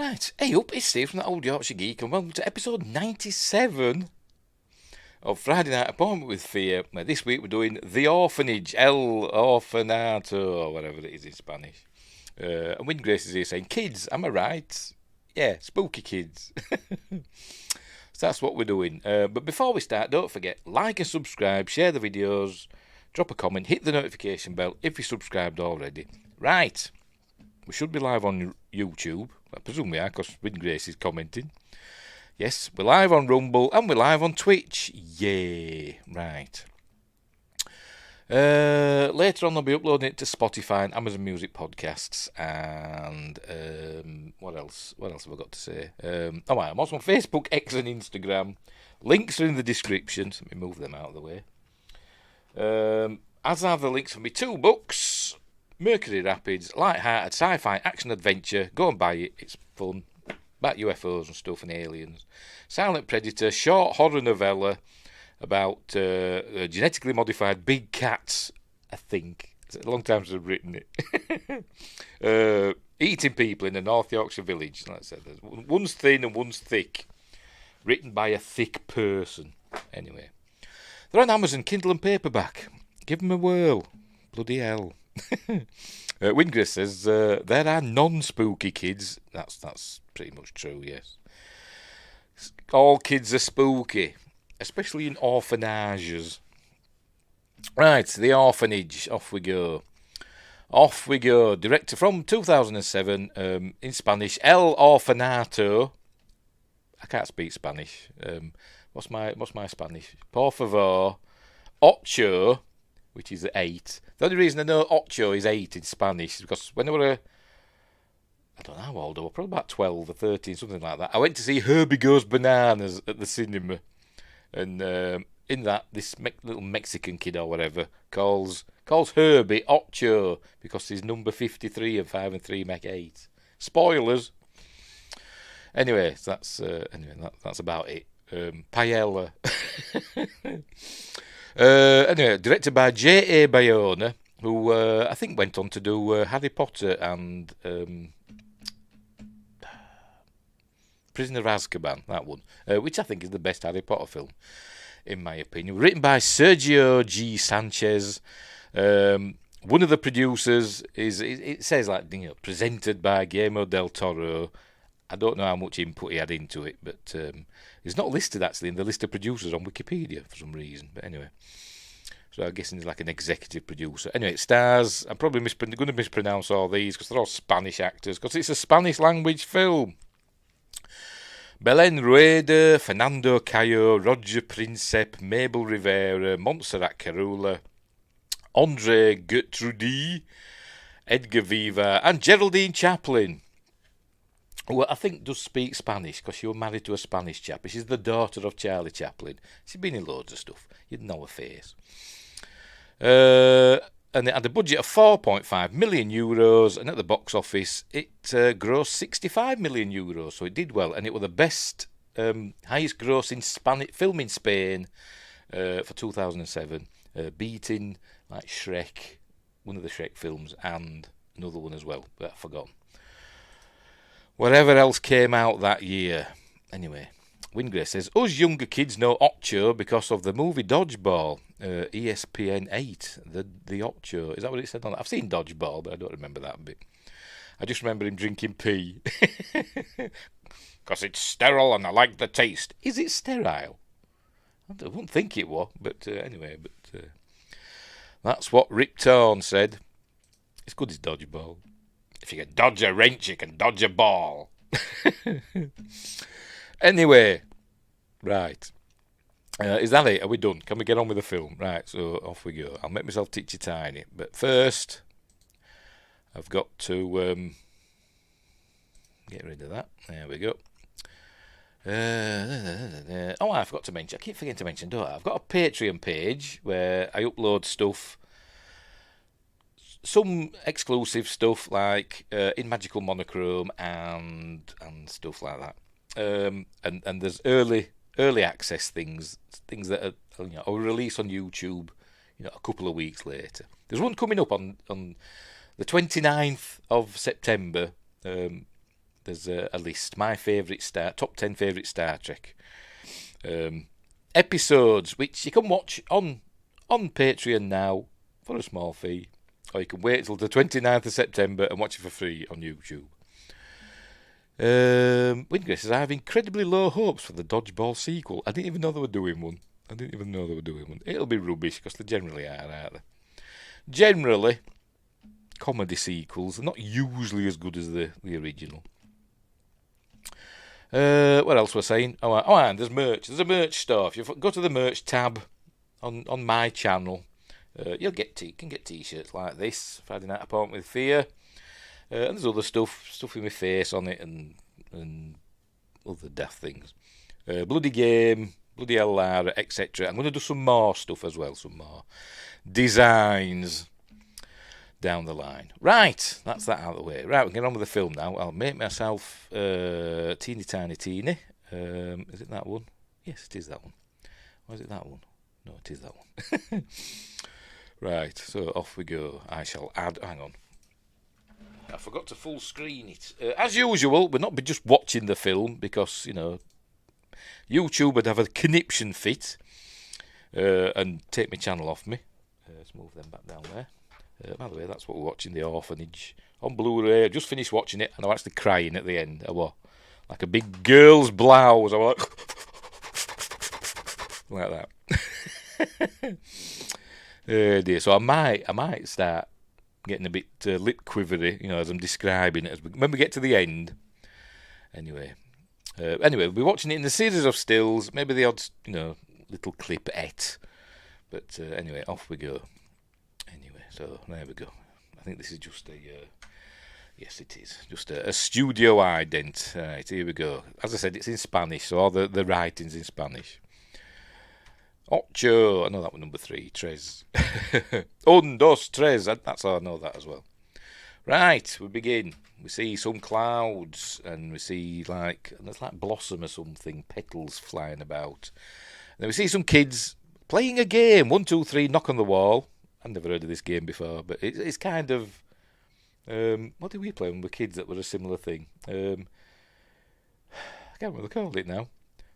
Right, hey up, it's Steve from the Old Yorkshire Geek, and welcome to episode 97 of Friday Night Appointment with Fear. Now, this week we're doing The Orphanage, El Orfanato, or whatever it is in Spanish. And Win Grace is here saying, kids, am I right? Yeah, spooky kids. So that's what we're doing. But before we start, don't forget, like and subscribe, share the videos, drop a comment, hit the notification bell if you're subscribed already. Right, we should be live on YouTube. I presume we are, because Win Grace is commenting. Yes, we're live on Rumble and we're live on Twitch. Yay! Right. Later on, I'll be uploading it to Spotify and Amazon Music Podcasts. And what else? What else have I got to say? I'm also on Facebook, X, and Instagram. Links are in the description. So let me move them out of the way. As are the links for my two books. Mercury Rapids, light-hearted sci-fi action-adventure. Go and buy it, it's fun. About UFOs and stuff and aliens. Silent Predator, short horror novella about genetically modified big cats, I think. It's a long time since I've written it. Eating people in a North Yorkshire village. Like I said, one's thin and one's thick. Written by a thick person. Anyway. They're on Amazon, Kindle and paperback. Give them a whirl. Bloody hell. Wingris says there are non-spooky kids. That's pretty much true. Yes, all kids are spooky, especially in orphanages. Right, The Orphanage. Off we go. Off we go. Director from 2007. In Spanish, El Orfanato. I can't speak Spanish. What's my Spanish? Por favor, ocho, which is 8. The only reason I know ocho is 8 in Spanish is because when I were, I don't know how old I was, probably about 12 or 13, something like that, I went to see Herbie Goes Bananas at the cinema. And in that, this little Mexican kid or whatever calls Herbie ocho because he's number 53 and 5 and 3 make 8. Spoilers. Anyway, so that's about it. Paella. Anyway, directed by JA Bayona, who I think went on to do Harry Potter and Prisoner of Azkaban, that one, which I think is the best Harry Potter film, in my opinion. Written by Sergio G. Sanchez. One of the producers it says presented by Guillermo del Toro. I don't know how much input he had into it, but he's not listed actually in the list of producers on Wikipedia for some reason. But anyway, so I'm guessing he's like an executive producer. Anyway, it stars, I'm probably going to mispronounce all these because they're all Spanish actors, because it's a Spanish language film. Belén Rueda, Fernando Cayo, Roger Princep, Mabel Rivera, Montserrat Carula, Andre Gertrudi, Edgar Viva, and Geraldine Chaplin. Well, I think does speak Spanish because she was married to a Spanish chap. She's the daughter of Charlie Chaplin. She's been in loads of stuff. You'd know her face. And it had a budget of €4.5 million, and at the box office it grossed €65 million. So it did well, and it was the best, highest grossing film in Spain for 2007, beating like Shrek, one of the Shrek films, and another one as well, but I've forgotten. Whatever else came out that year. Anyway, Wingray says, us younger kids know Ocho because of the movie Dodgeball, ESPN 8, the Ocho. Is that what it said on that? I've seen Dodgeball, but I don't remember that bit. I just remember him drinking pee. Because it's sterile and I like the taste. Is it sterile? I wouldn't think it was, but anyway, that's what Rip Torn said. It's good as Dodgeball. If you can dodge a wrench, you can dodge a ball. Anyway, right. Is that it? Are we done? Can we get on with the film? Right, so off we go. I'll make myself teachy tiny. But first, I've got to get rid of that. There we go. I forgot to mention. I keep forgetting to mention, don't I? I've got a Patreon page where I upload stuff. Some exclusive stuff like in Magical Monochrome and stuff like that. And there's early access things that are, are released on YouTube, a couple of weeks later. There's one coming up on the 29th of September, there's a list. My top 10 favourite Star Trek episodes, which you can watch on Patreon now for a small fee, or you can wait until the 29th of September and watch it for free on YouTube. Wingray says, I have incredibly low hopes for the Dodgeball sequel. I didn't even know they were doing one. It'll be rubbish, because they generally are, aren't they? Generally, comedy sequels are not usually as good as the original. What else we're saying? And there's merch. There's a merch store. If you go to the merch tab on my channel, you can get t-shirts like this, Friday Night Appointment with Fear. And there's other stuff with my face on it, and other daft things. Bloody Game, Bloody Hell Lara, etc. I'm going to do some more stuff as well, some more designs down the line. Right, that's that out of the way. Right, we'll get on with the film now. I'll make myself teeny tiny. Is it that one? Yes, it is that one. Or is it that one? No, it is that one. Right, so off we go. I shall add... Hang on. I forgot to full screen it. As usual, we'll not be just watching the film, because, YouTube would have a conniption fit and take my channel off me. Let's move them back down there. By the way, that's what we're watching, The Orphanage, on Blu-ray. I just finished watching it, and I'm actually crying at the end. I was like a big girl's blouse. I was like that. Dear. So I might start getting a bit lip quivery, as I'm describing it. When we get to the end. Anyway, we'll be watching it in the series of stills, maybe the odd, little clip-ette. But anyway, off we go. Anyway, so there we go. I think this is just yes, it is. Just a studio ident. Right, here we go. As I said, it's in Spanish, so all the writing's in Spanish. Ocho, I know that one, number 3, tres. Un, dos, tres, that's how I know that as well. Right, we begin. We see some clouds, and we see there's like blossom or something, petals flying about. And then we see some kids playing a game. 1, 2, 3, knock on the wall. I've never heard of this game before, but it's kind of... what did we play when we were kids that were a similar thing? I can't remember what they called it now.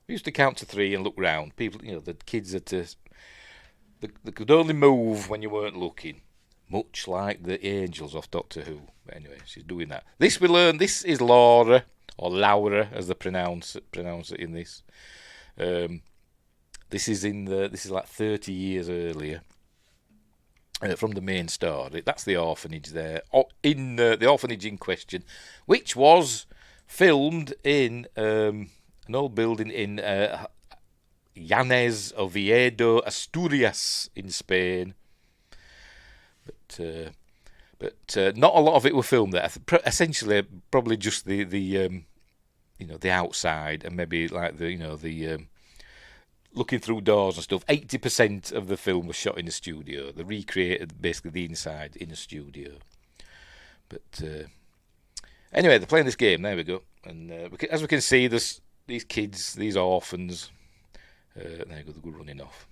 We used to count to 3 and look round. People, the kids they could only move when you weren't looking. Much like the angels off Doctor Who. But anyway, she's doing that. This we learn. This is Laura, or Laura, as they pronounce it in this. This is like 30 years earlier from the main story. That's the orphanage there. In the orphanage in question, which was filmed in an old building in Llanes, Oviedo, Asturias in Spain. But not a lot of it were filmed there. Essentially, probably just the outside, and maybe like the looking through doors and stuff. 80% of the film was shot in the studio. They recreated basically the inside in a studio. But anyway, they're playing this game. There we go. And as we can see, there's these kids, these orphans. There you go, they're running off.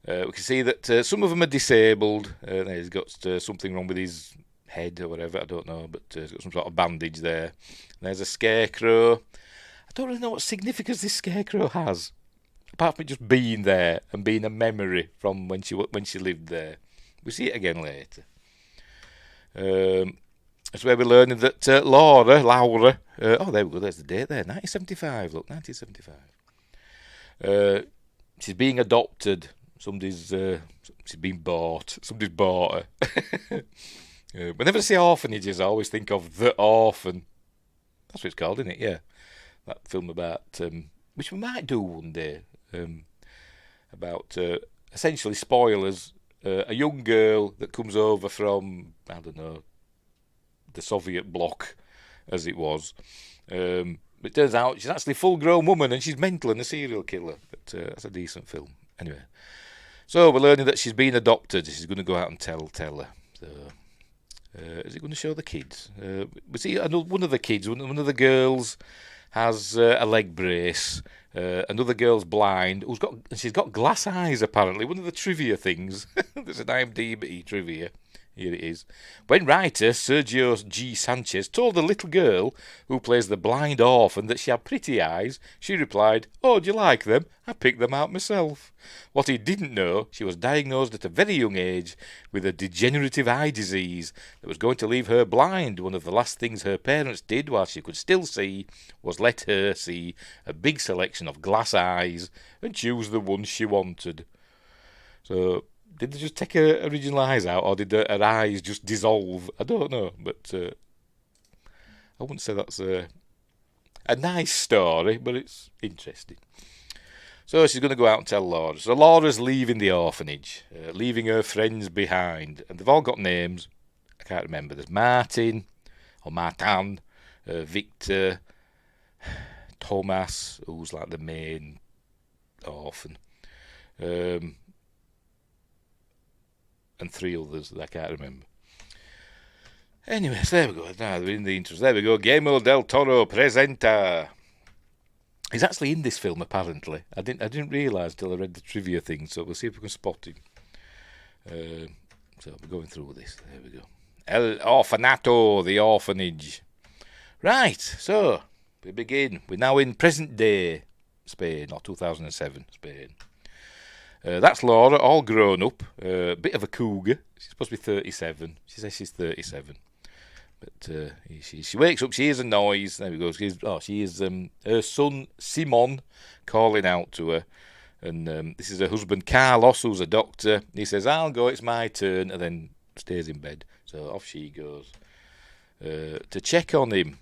We can see that some of them are disabled. He's got something wrong with his head or whatever, I don't know, but he's got some sort of bandage there. And there's a scarecrow. I don't really know what significance this scarecrow has, apart from it just being there and being a memory from when she lived there. We'll see it again later. That's where we're learning that Laura, oh, there we go, there's the date there, 1975, look, 1975. She's being adopted. She's been bought. Somebody's bought her. Whenever I see orphanages, I always think of The Orphan. That's what it's called, isn't it? Yeah. That film about, which we might do one day, about, essentially, spoilers, a young girl that comes over from, I don't know, the Soviet bloc, as it was. It turns out she's actually a full-grown woman, and she's mental and a serial killer. But that's a decent film. Anyway. So we're learning that she's been adopted. She's going to go out and tell her. So, is it going to show the kids? We see one of the kids, one of the girls has a leg brace. Another girl's blind. She's got glass eyes, apparently. One of the trivia things. There's an IMDb trivia Here it is. When writer Sergio G. Sanchez told the little girl who plays the blind orphan that she had pretty eyes, she replied, "Oh, do you like them? I picked them out myself." What he didn't know, she was diagnosed at a very young age with a degenerative eye disease that was going to leave her blind. One of the last things her parents did while she could still see was let her see a big selection of glass eyes and choose the ones she wanted. So, did they just take her original eyes out, or did her eyes just dissolve? I don't know, but I wouldn't say that's a nice story, but it's interesting. So she's going to go out and tell Laura. So Laura's leaving the orphanage, leaving her friends behind, and they've all got names. I can't remember. There's Martin, or Martin, Victor, Thomas, who's like the main orphan, and 3 others that I can't remember. Anyways, there we go. Now we're in the intros. There we go. Guillermo del Toro presenta. He's actually in this film, apparently. I didn't realise till I read the trivia thing, so we'll see if we can spot him. So we're going through this. There we go. El Orfanato, the orphanage. Right, so we begin. We're now in present day Spain, or 2007 Spain. That's Laura, all grown up, a bit of a cougar. She's supposed to be 37. She says she's 37. But she wakes up, she hears a noise. There we go. She is her son, Simon, calling out to her. And this is her husband, Carlos, who's a doctor. He says, "I'll go, it's my turn," and then stays in bed. So off she goes to check on him.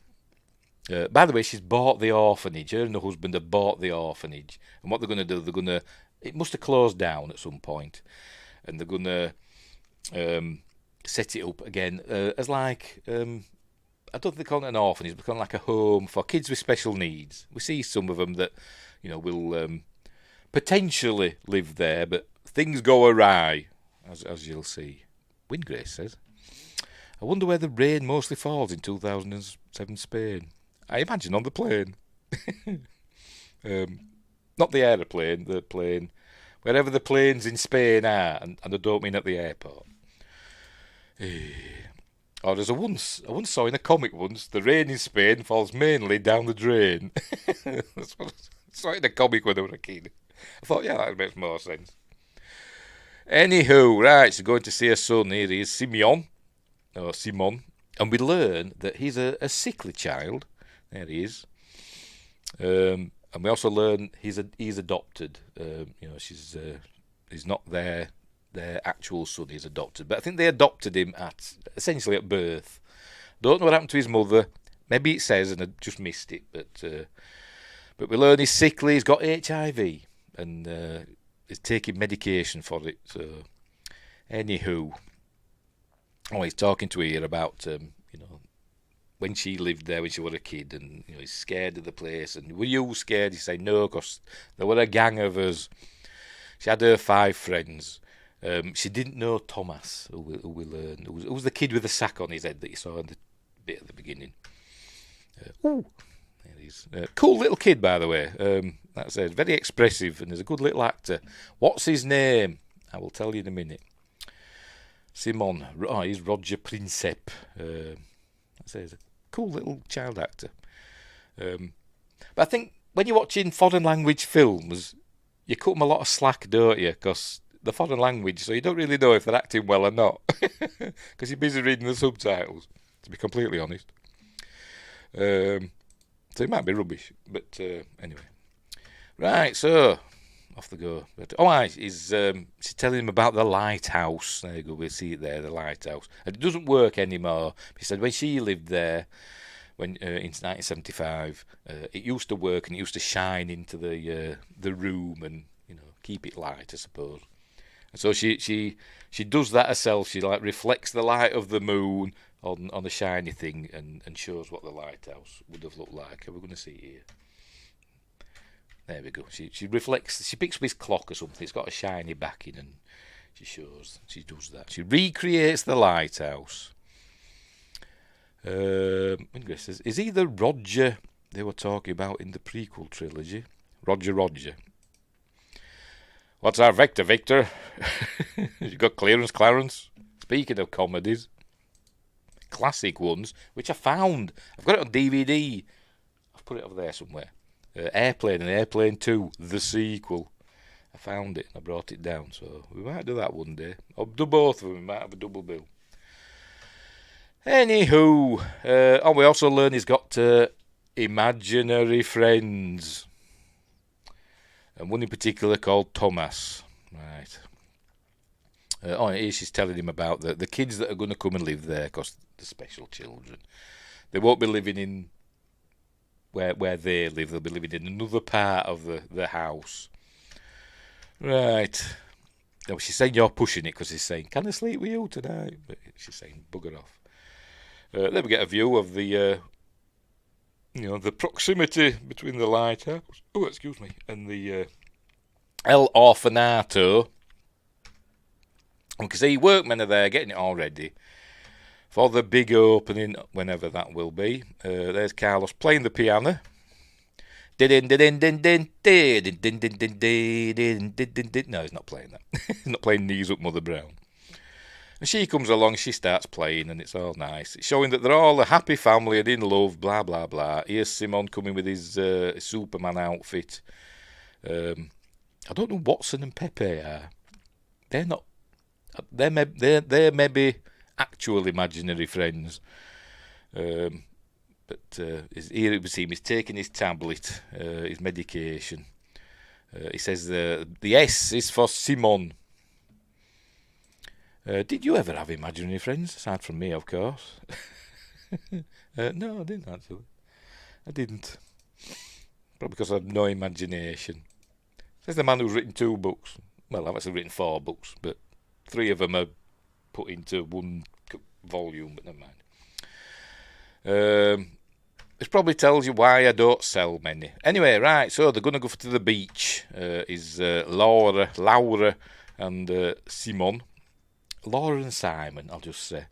By the way, she's bought the orphanage. Her and her husband have bought the orphanage. And what they're going to do, it must have closed down at some point, and they're going to set it up again as like, I don't think they call it an orphanage, but kind of like a home for kids with special needs. We see some of them that, will potentially live there, but things go awry, as you'll see. Windgrace says, "I wonder where the rain mostly falls in 2007 Spain. I imagine on the plane." Not the aeroplane, the plane. Wherever the planes in Spain are, and I don't mean at the airport. Or as I once saw in a comic once, the rain in Spain falls mainly down the drain. That's what I saw in a comic when I was a kid. I thought, yeah, that makes more sense. Anywho, right, she's going to see her son. Here he is, Simon. And we learn that he's a sickly child. There he is. And we also learn he's adopted. He's not their actual son. He's adopted, but I think they adopted him essentially at birth. Don't know what happened to his mother. Maybe it says, and I just missed it. But we learn he's sickly. He's got HIV, and he's taking medication for it. So, anywho, he's talking to her about when she lived there when she was a kid, and he's scared of the place. And were you scared? He said no, because there were a gang of us. She had her 5 friends. She didn't know Thomas, who we learned, who was the kid with the sack on his head that you saw in the bit at the beginning. There he is. Cool little kid, by the way. That's it. Very expressive, and he's a good little actor. What's his name? I will tell you in a minute. Simon. He's Roger Princep. That's it. He's a cool little child actor. But I think when you're watching foreign language films, you cut them a lot of slack, don't you? Because the foreign language, so you don't really know if they're acting well or not, because you're busy reading the subtitles, to be completely honest. So it might be rubbish, but anyway. Right, so off they go. She's telling him about the lighthouse. There you go, we'll see it there, the lighthouse. And it doesn't work anymore. He said when she lived there, in 1975, it used to work and it used to shine into the room and keep it light, I suppose. And so she does that herself. She reflects the light of the moon on a shiny thing and shows what the lighthouse would have looked like. We're going to see it here. There we go. She reflects. She picks up his clock or something. It's got a shiny backing, and she does that. She recreates the lighthouse. Ingrid says, is he the Roger they were talking about in the prequel trilogy? Roger. What's our Victor? You got clearance, Clarence? Speaking of comedies, classic ones, which I found. I've got it on DVD. I've put it over there somewhere. Airplane and Airplane 2, the sequel. I found it and I brought it down, so we might do that one day. I'll do both of them, we might have a double bill. Anywho, we also learn he's got imaginary friends. And one in particular called Thomas. Right. Here she's telling him about the kids that are going to come and live there, because they're special children. They won't be living in where they live. They'll be living in another part of the house. Right. No, she's saying you're pushing it, because he's saying, can I sleep with you tonight? But she's saying, bugger off. Then we get a view of the proximity between the lighthouse, and the El Orfanato. We can see workmen are there getting it all ready for the big opening, whenever that will be. There's Carlos playing the piano. No, he's not playing that. He's not playing Knees Up Mother Brown. And she comes along, she starts playing, and it's all nice. It's showing that they're all a happy family and in love, blah, blah, blah. Here's Simon coming with his Superman outfit. I don't know Watson and Pepe are. They're not. They're maybe actual imaginary friends. But here we see him, he's taking his tablet, his medication. He says the S is for Simon. Did you ever have imaginary friends? Aside from me, of course. No, I didn't actually. I didn't. Probably because I have no imagination. Says the man who's written 2 books. Well, I've actually written 4 books, but 3 of them are put into one volume, but never mind. This probably tells you why I don't sell many. Anyway, right, so they're going to go to the beach. Is Laura and Simon. Laura and Simon, I'll just say.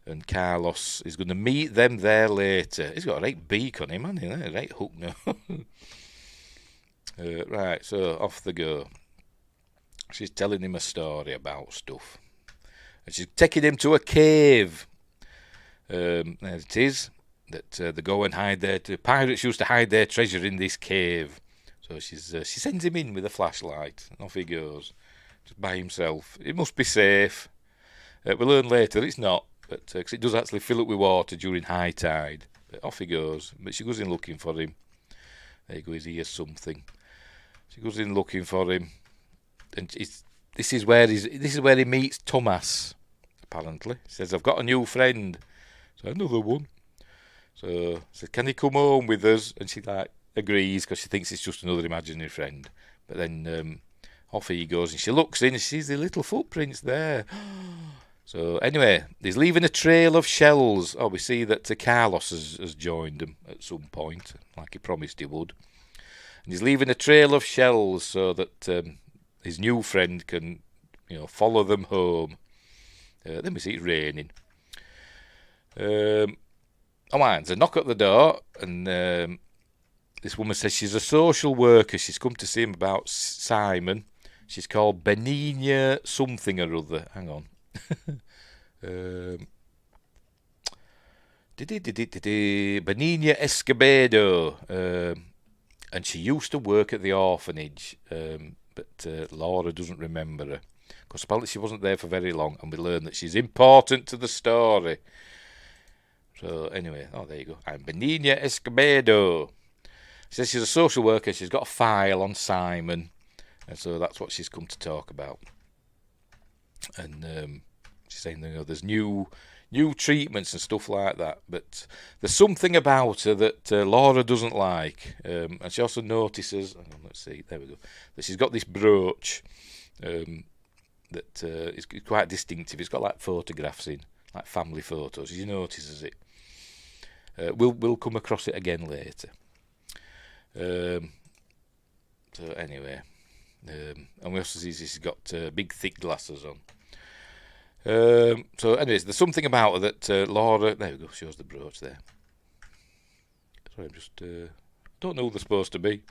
And Carlos is going to meet them there later. He's got a right beak on him, hasn't he? A right hook now. Right, so off they go. She's telling him a story about stuff. And she's taking him to a cave. There it is. That they go and hide there. The pirates used to hide their treasure in this cave. So she sends him in with a flashlight. And off he goes. Just by himself. It must be safe. We'll learn later it's not. But cause it does actually fill up with water during high tide. But off he goes. But she goes in looking for him. There he goes. He hears something. She goes in looking for him. And this is where he meets Thomas, apparently. He says, I've got a new friend. So another one. So says, can he come home with us? And she agrees, because she thinks it's just another imaginary friend. But then off he goes, and she looks in and she sees the little footprints there. So anyway, he's leaving a trail of shells. Oh, we see that Carlos has joined them at some point, like he promised he would. And he's leaving a trail of shells so that his new friend can, follow them home. Then we see it raining. There's a knock at the door, and this woman says she's a social worker. She's come to see him about Simon. She's called Benigna something or other. Hang on. Benigna Escobedo. And she used to work at the orphanage, but Laura doesn't remember her. Because apparently she wasn't there for very long, and we learn that she's important to the story. So anyway, there you go. I'm Benigna Escobedo. She says she's a social worker. She's got a file on Simon, and so that's what she's come to talk about. And she's saying, there's new treatments and stuff like that, but there's something about her that Laura doesn't like, and she also notices. Let's see, there we go. That she's got this brooch that is quite distinctive. It's got like photographs in, like family photos. She notices it. We'll come across it again later. So anyway, and we also see she's got big thick glasses on. So anyways, there's something about her that Laura, there we go, shows the brooch there. Sorry, I'm just don't know who they're supposed to be.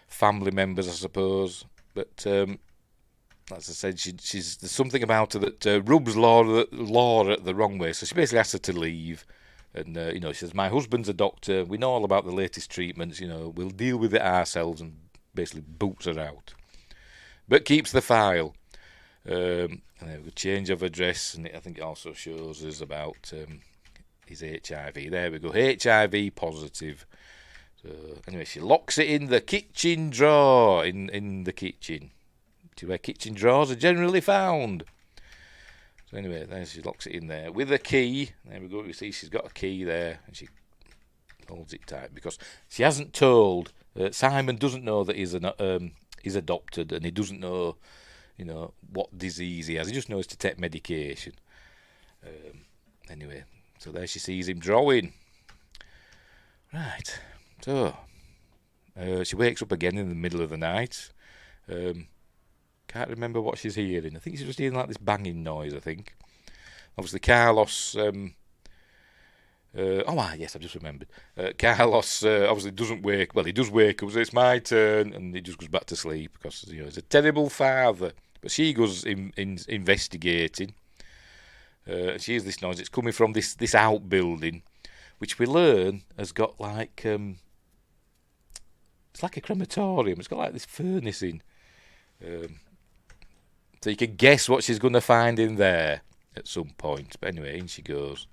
Family members, I suppose. But as I said, there's something about her that rubs Laura the wrong way. So she basically asks her to leave. And, she says, my husband's a doctor. We know all about the latest treatments. We'll deal with it ourselves, and basically boots her out. But keeps the file. And then we change of address, and I think it also shows us about his HIV. There we go, HIV positive. So anyway, she locks it in the kitchen drawer in the kitchen, where kitchen drawers are generally found. So anyway, then she locks it in there with a key. There we go. You see, she's got a key there, and she holds it tight because she hasn't told. Simon doesn't know that he's adopted, and he doesn't know, what disease he has. He just knows to take medication. Anyway, so there she sees him drawing. Right. So she wakes up again in the middle of the night. Can't remember what she's hearing. I think she's just hearing like this banging noise, I think. Obviously, Carlos... yes, I've just remembered. Carlos obviously doesn't wake... Well, he does wake up, so it's my turn, and he just goes back to sleep because, he's a terrible father. But she goes investigating. She hears this noise. It's coming from this outbuilding, which we learn has got like... it's like a crematorium. It's got like this furnace in. So you can guess what she's going to find in there at some point. But anyway, in she goes.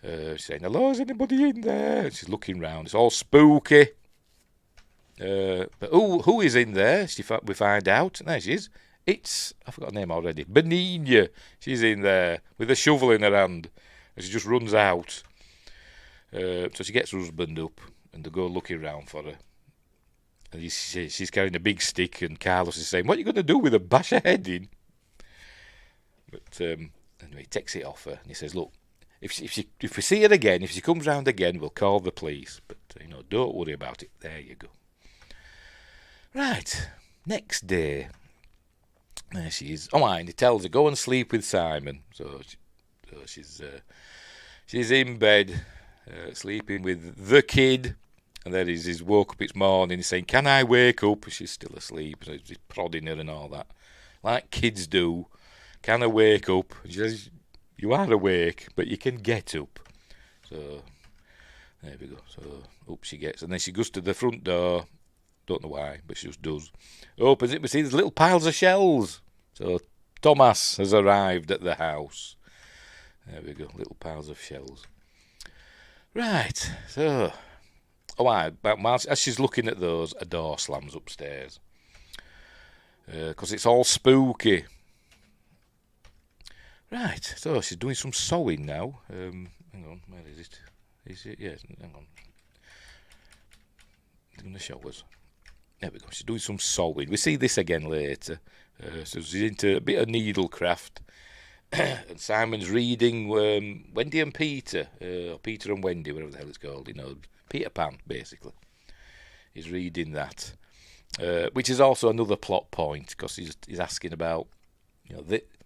She's saying, hello, is anybody in there? And she's looking round. It's all spooky. But who is in there? We find out. There she is. I forgot her name already. Benigna. She's in there with a shovel in her hand. And she just runs out. So she gets her husband up, and they go looking round for her. And she's carrying a big stick, and Carlos is saying, what are you going to do with her? Bash her head in? But anyway, he takes it off her, and he says, look, if we see her again, if she comes round again, we'll call the police. But, don't worry about it. There you go. Right. Next day. There she is. And he tells her, go and sleep with Simon. So she's in bed, sleeping with the kid. And there he's woke up it's morning. He's saying, can I wake up? She's still asleep. So he's prodding her and all that. Like kids do. Can I wake up? And she says, you are awake, but you can get up. So, there we go. So, up she gets. And then she goes to the front door. Don't know why, but she just does. Opens it, we see there's little piles of shells. So, Thomas has arrived at the house. There we go, little piles of shells. Right, so... as she's looking at those, a door slams upstairs. Because it's all spooky. Right, so she's doing some sewing now. Hang on, where is it? Is it? Yes, hang on. It's going to show us. There we go, she's doing some sewing. We see this again later. So she's into a bit of needlecraft. And Simon's reading Wendy and Peter. Or Peter and Wendy, whatever the hell it's called, Peter Pan, basically. He's reading that. Which is also another plot point, because he's asking about,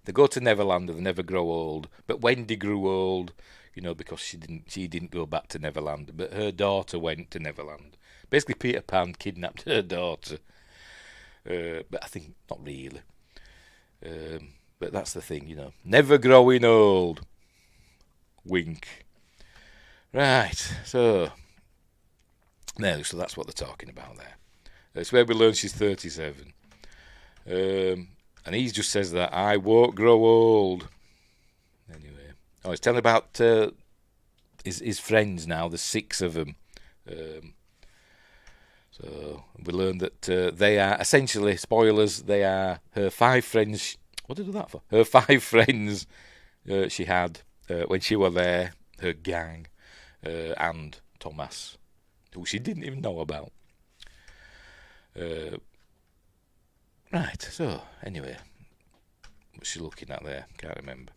they go to Neverland and they never grow old. But Wendy grew old, because she didn't go back to Neverland. But her daughter went to Neverland. Basically, Peter Pan kidnapped her daughter. But I think not really. But that's the thing, Never growing old. Wink. Right, so... No, so that's what they're talking about there. It's where we learn she's 37. And he just says that, I won't grow old. Anyway. He's telling about his friends now, there's 6 of them. So we learn that they are, essentially, spoilers, they are her 5 friends. What did I do that for? Her 5 friends she had when she were there, her gang, and Thomas, who she didn't even know about. Right, so, anyway, what's she looking at there? Can't remember.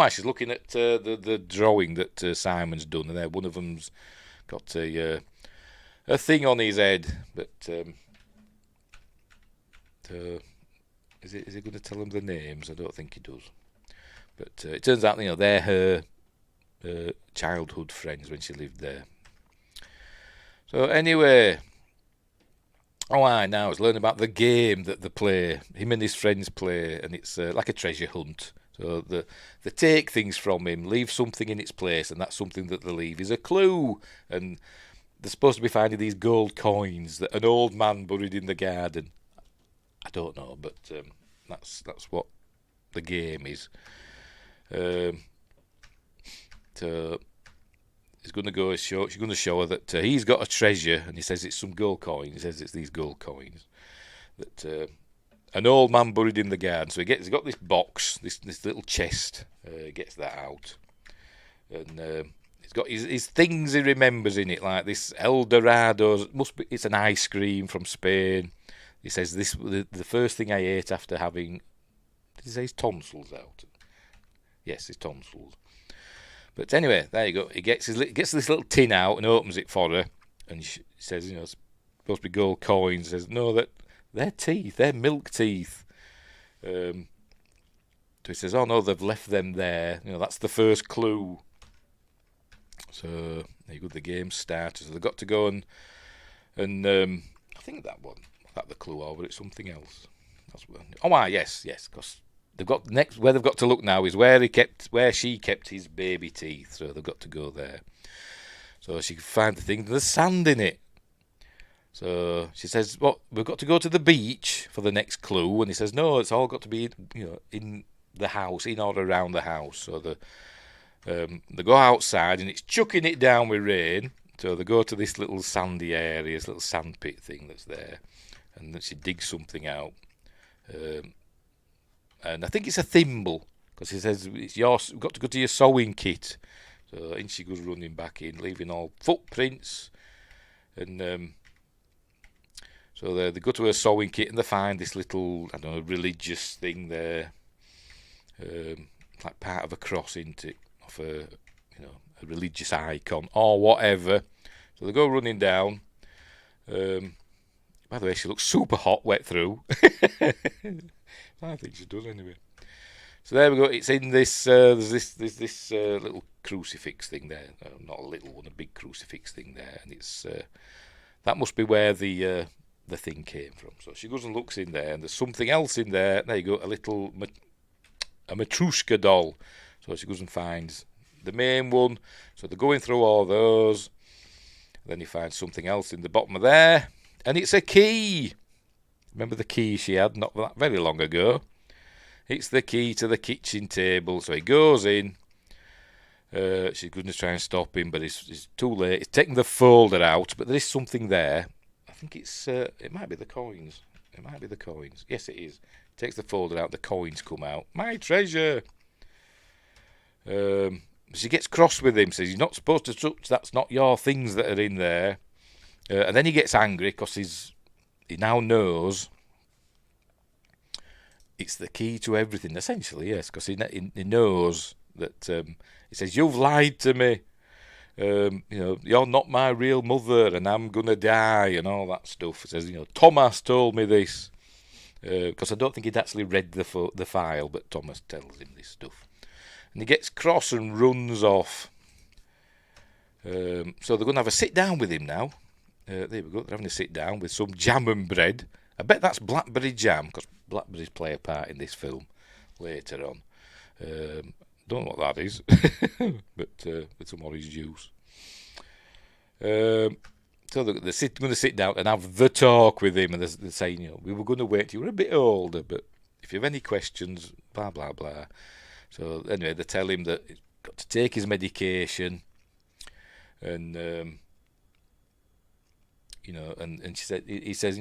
She's looking at the drawing that Simon's done, and there one of them's got a thing on his head, but is it going to tell him the names? I don't think he does. But it turns out, they're her childhood friends when she lived there. So anyway, Oh, I now he's learning about the game that they play. Him and his friends play, and it's like a treasure hunt. So they take things from him, leave something in its place, and that something that they leave is a clue. And they're supposed to be finding these gold coins that an old man buried in the garden. I don't know, but that's what the game is. So he's going to go show. She's going to show her that he's got a treasure, and he says it's some gold coins. He says it's these gold coins that an old man buried in the garden. So he's got this box, this little chest. He gets that out, and he's got his things he remembers in it, like this El Dorado. It's an ice cream from Spain. He says the first thing I ate after having. Did he say his tonsils out? Yes, his tonsils. But anyway, there you go. He gets this little tin out and opens it for her, and she says, it's supposed to be gold coins. Says no, that they're teeth, they're milk teeth. So he says, oh no, they've left them there. That's the first clue. So there you go. The game starts. So they've got to go and I think that the clue over it's something else. Yes, because. Where they've got to look now is where she kept his baby teeth. So they've got to go there. So she can find the thing. There's sand in it. So she says, we've got to go to the beach for the next clue. And he says, no, it's all got to be, in the house, in or around the house. So they go outside and it's chucking it down with rain. So they go to this little sandy area, this little sandpit thing that's there. And then she digs something out. And I think it's a thimble, because he says you've got to go to your sewing kit. So in she goes running back in, leaving all footprints. And so they go to her sewing kit and they find this little, I don't know, religious thing there, like part of a cross, isn't it, of a religious icon or whatever. So they go running down. By the way, she looks super hot wet through. I think she does anyway. So there we go. It's in this. There's this little crucifix thing there. Not a little one, a big crucifix thing there, and it's that must be where the thing came from. So she goes and looks in there, and there's something else in there. There you go, a Matryoshka doll. So she goes and finds the main one. So they're going through all those. Then you find something else in the bottom of there, and it's a key. Remember the key she had not that very long ago? It's the key to the kitchen table. So he goes in. She's going to try and stop him, but it's too late. He's taking the folder out, but there is something there. I think it might be the coins. It might be the coins. Yes, it is. He takes the folder out. The coins come out. My treasure. She gets cross with him. Says you're not supposed to touch. That's not your things that are in there. And then he gets angry because he now knows it's the key to everything, essentially, yes, because he knows that he says, you've lied to me, you're not my real mother and I'm going to die and all that stuff. He says, Thomas told me this, because I don't think he'd actually read the file, but Thomas tells him this stuff. And he gets cross and runs off. So they're going to have a sit down with him now. There we go. They're having a sit down with some jam and bread. I bet that's blackberry jam, because blackberries play a part in this film later on. Don't know what that is, but with some orange juice. So they're going to sit down and have the talk with him, and they're saying, we were going to wait till you were a bit older, but if you have any questions, blah blah blah. So anyway, they tell him that he's got to take his medication, and and he says,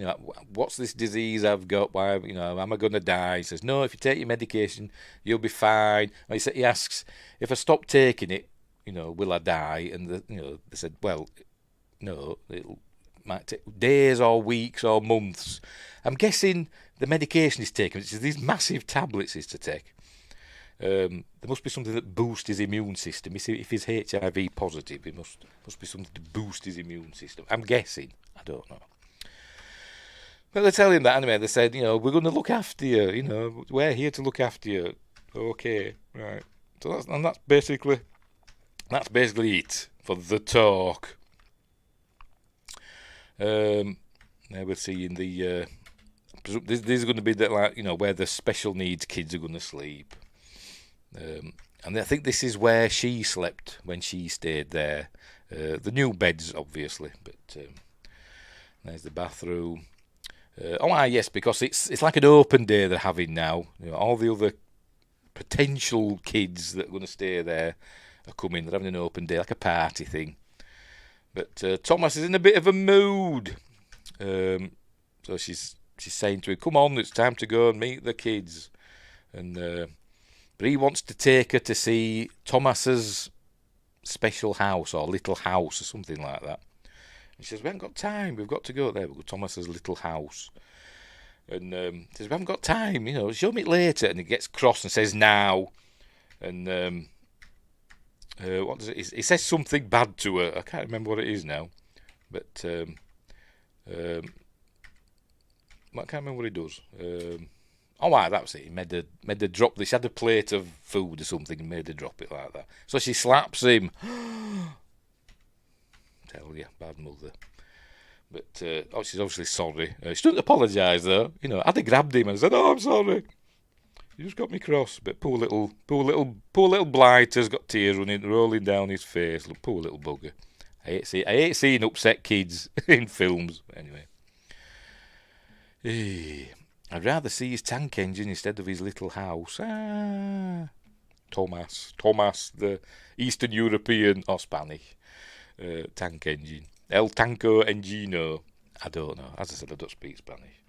what's this disease I've got? Why, am I going to die? He says, no, if you take your medication, you'll be fine. And he asks, if I stop taking it, will I die? And they said, well, no, it might take days or weeks or months. I'm guessing the medication he's taking, which is these massive tablets he's to take. There must be something that boosts his immune system. You see, if he's HIV positive, it must be something to boost his immune system. I'm guessing. I don't know. But they tell him that anyway. They said, we're going to look after you. We're here to look after you. Okay, right. So that's basically it for the talk. Now we're seeing the. This is going to be the, like, where the special needs kids are going to sleep. And I think this is where she slept when she stayed there. The new beds, obviously, but there's the bathroom. Yes, because it's like an open day they're having now. All the other potential kids that are going to stay there are coming. They're having an open day, like a party thing. But Thomas is in a bit of a mood. So she's saying to him, "Come on, it's time to go and meet the kids." And but he wants to take her to see Thomas's special house or little house or something like that. And she says, "We haven't got time. We've got to go there. We've got Thomas's little house." And says, "We haven't got time. Show me it later." And he gets cross and says, "Now." And what does it? He says something bad to her. I can't remember what it is now, but I can't remember what he does. That was it. He made her drop this. She had a plate of food or something and made her drop it like that. So she slaps him. Tell you, bad mother. But she's obviously sorry. She doesn't apologise though. I'd have grabbed him and said, "Oh, I'm sorry. You just got me cross." But poor little blighter's got tears rolling down his face. Look, poor little bugger. I hate seeing upset kids in films. But anyway. I'd rather see his tank engine instead of his little house. Thomas, the Eastern European or Spanish tank engine. El Tanco Engino. I don't know. As I said, I don't speak Spanish.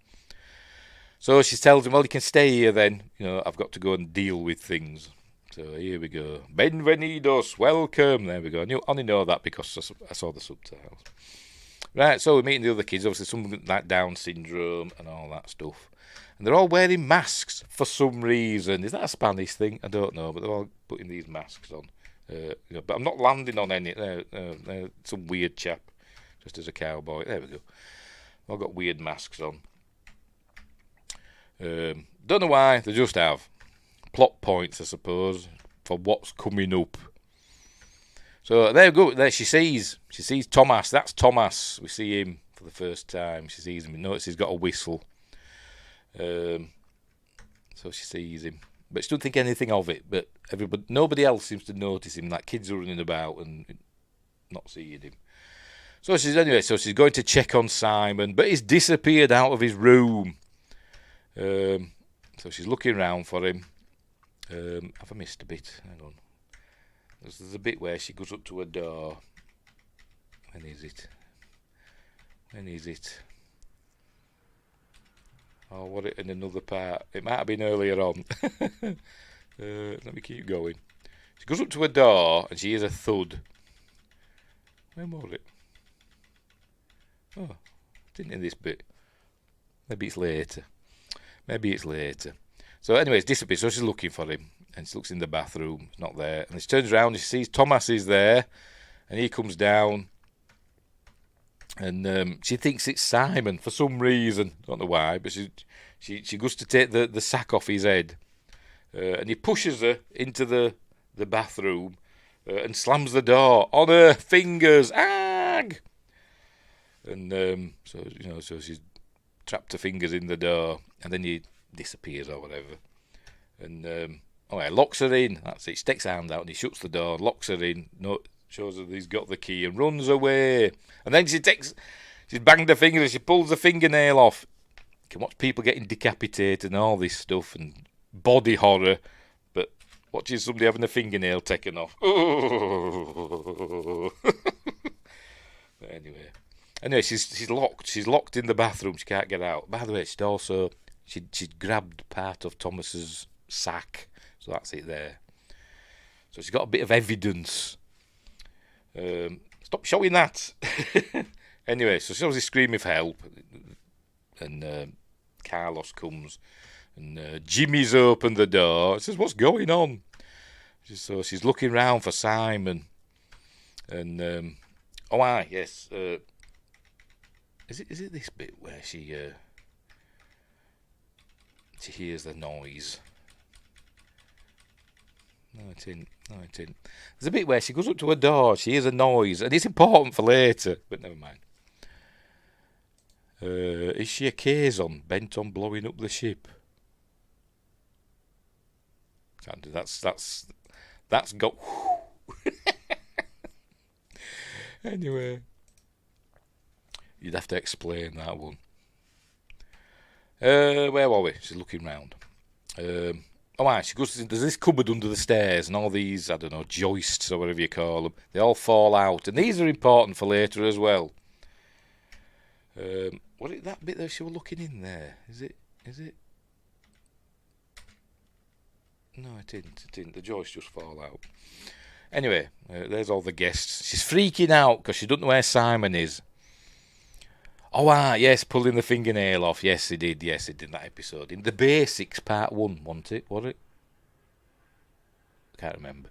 So she tells him, "Well, you can stay here then. I've got to go and deal with things." So here we go. Benvenidos, welcome. There we go. I only know that because I saw the subtitles. Right, so we're meeting the other kids. Obviously, something like Down syndrome and all that stuff. And they're all wearing masks for some reason. Is that a Spanish thing? I don't know, but they're all putting these masks on. But I'm not landing on any. Some weird chap, just as a cowboy. There we go. All got weird masks on. Don't know why. They just have plot points, I suppose, for what's coming up. So there we go. There she sees Thomas. That's Thomas. We see him for the first time. She sees him. Notice he's got a whistle. So she sees him, but she doesn't think anything of it. But nobody else seems to notice him. Like kids are running about and not seeing him. So she's going to check on Simon, but he's disappeared out of his room. So she's looking around for him. Have I missed a bit? Hang on. There's a bit where she goes up to a door. When is it? Oh, what it in another part? It might have been earlier on. Let me keep going. She goes up to a door and she hears a thud. When was it? Oh, didn't hear this bit. Maybe it's later. So anyway, it's disappeared. So she's looking for him. And she looks in the bathroom. He's not there. And she turns around and she sees Thomas is there. And he comes down. And she thinks it's Simon for some reason. Don't know why. But she goes to take the sack off his head. And he pushes her into the bathroom. And slams the door on her fingers. Ag! And so she's trapped her fingers in the door. And then he disappears or whatever. And locks her in. That's it. She takes her hand out and he shuts the door, locks her in, shows her he's got the key and runs away. And then she's banged her finger and she pulls the fingernail off. You can watch people getting decapitated and all this stuff and body horror, but watching somebody having a fingernail taken off. Anyway, she's locked. She's locked in the bathroom. She can't get out. By the way, she'd grabbed part of Thomas's sack. So that's it there. So she's got a bit of evidence. Stop showing that. Anyway, so she's obviously screaming for help. And Carlos comes. And Jimmy's opened the door. He says, "What's going on?" So she's looking round for Simon. And, yes. Is it this bit where she hears the noise? No, it isn't. There's a bit where she goes up to a door, she hears a noise, and it's important for later, but never mind. Is she a Kazon bent on blowing up the ship? Can't do that's got. Anyway, you'd have to explain that one. Where were we? She's looking round. She goes. There's this cupboard under the stairs, and all these, I don't know, joists or whatever you call them. They all fall out, and these are important for later as well. Was it that bit that she was looking in there? Is it? No, it didn't. The joists just fall out. Anyway, there's all the guests. She's freaking out because she doesn't know where Simon is. Yes, pulling the fingernail off. Yes, he did. Yes, he did in that episode. In the Basics, part 1, wasn't it? Was it? I can't remember.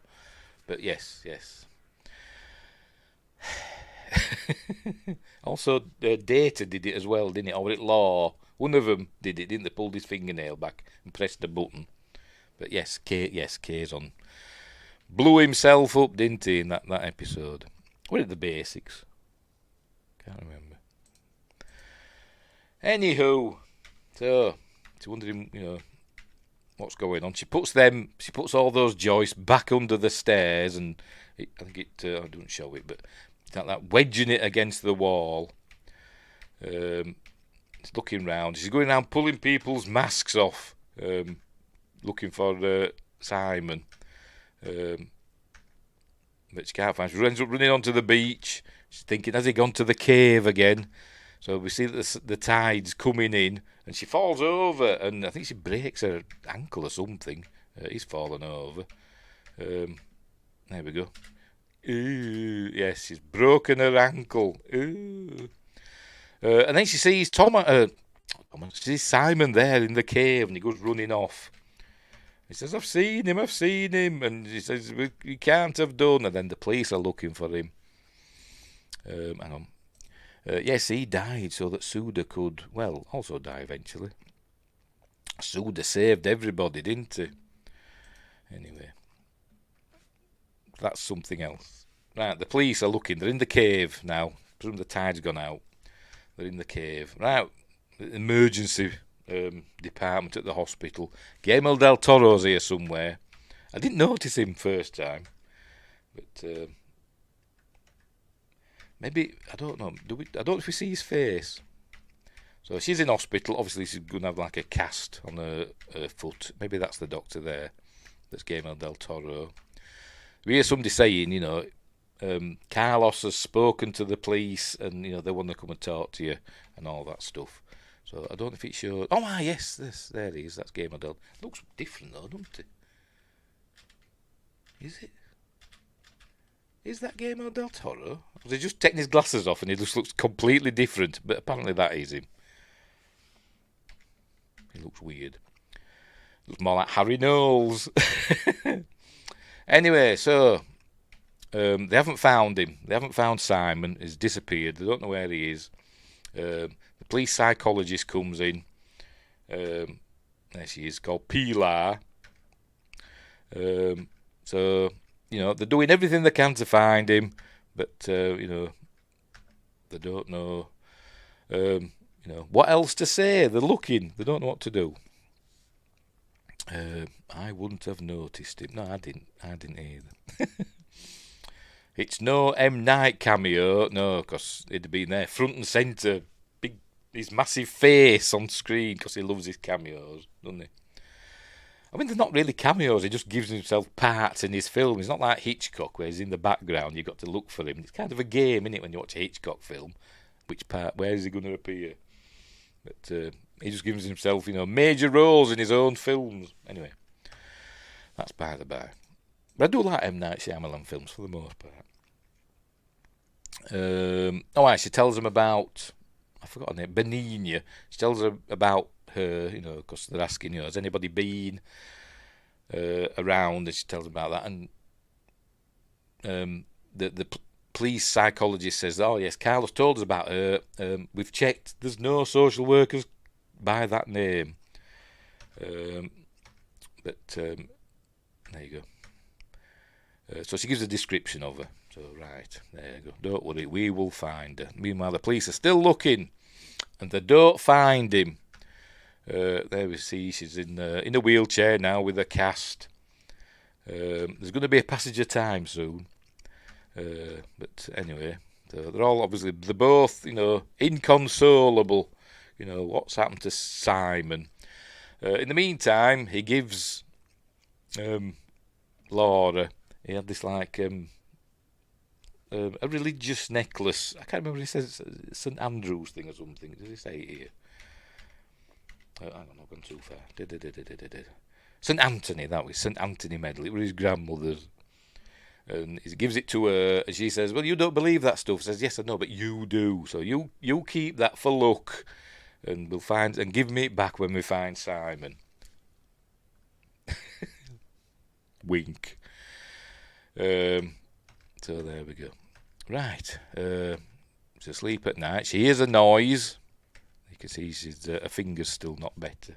But yes. Also, Data did it as well, didn't it? Or was it Law? One of them did it, didn't they? Pulled his fingernail back and pressed the button. But yes, Kazon blew himself up, didn't he, in that episode? What are the Basics? Can't remember. Anywho, so she's wondering, what's going on. She puts all those joists back under the stairs, and I don't show it, but it's like that, wedging it against the wall. She's looking round. She's going around pulling people's masks off, looking for Simon. But she can't find him. She ends up running onto the beach. She's thinking, has he gone to the cave again? So we see that the tide's coming in, and she falls over, and I think she breaks her ankle or something. He's fallen over. There we go. Ooh, yes, she's broken her ankle. Ooh. And then she sees she sees Simon there in the cave, and he goes running off. He says, I've seen him, and he says, you can't have done, and then the police are looking for him. Hang on. Yes, he died so that Suda could, also die eventually. Suda saved everybody, didn't he? Anyway, that's something else. Right, the police are looking. They're in the cave now. Presume the tide's gone out. They're in the cave. Right, emergency department at the hospital. Guillermo del Toro's here somewhere. I didn't notice him first time, but maybe, I don't know. I don't know if we see his face. So she's in hospital. Obviously, she's going to have like a cast on her foot. Maybe that's the doctor there. That's Guillermo del Toro. We hear somebody saying, Carlos has spoken to the police, and they want to come and talk to you and all that stuff. So I don't know if it shows. Yes, there he is. That's Guillermo del. Looks different though, doesn't it? Is it? Is that Guillermo del Toro? Or is he just taking his glasses off and he just looks completely different? But apparently that is him. He looks weird. Looks more like Harry Knowles. Anyway, so they haven't found him. They haven't found Simon. He's disappeared. They don't know where he is. The police psychologist comes in. There she is, called Pilar. So, they're doing everything they can to find him, but, they don't know, what else to say. They're looking. They don't know what to do. I wouldn't have noticed him. No, I didn't either. It's no M. Night cameo, no, because he'd have been there front and centre, his massive face on screen, because he loves his cameos, doesn't he? I mean, they're not really cameos. He just gives himself parts in his film. It's not like Hitchcock, where he's in the background. You've got to look for him. It's kind of a game, isn't it, when you watch a Hitchcock film? Where is he going to appear? But he just gives himself, major roles in his own films. Anyway, that's by the by. But I do like M. Night Shyamalan films for the most part. She tells him about, I forgot her name, Benigna. She tells her about her, because they're asking, has anybody been around? And she tells them about that. And the police psychologist says, yes, Carlos told us about her. We've checked. There's no social workers by that name. But there you go. So she gives a description of her. So, right, there you go. Don't worry, we will find her. Meanwhile, the police are still looking. and they don't find him. There we see she's in a wheelchair now with a cast. There's going to be a passage of time soon. But anyway, they're all obviously, they're both, inconsolable. What's happened to Simon? In the meantime, he gives Laura, he had this like a religious necklace. I can't remember, he says St Andrew's thing or something. Does he say it here? Hang on, I've gone too far. St Anthony, that was St Anthony medal. It was his grandmother's. And he gives it to her, and she says, well, you don't believe that stuff. He says, yes, I know, but you do. So you keep that for luck, and we'll find, and give me it back when we find Simon. Wink. So there we go. Right. She's asleep at night. She hears a noise. You can see her finger's still not better.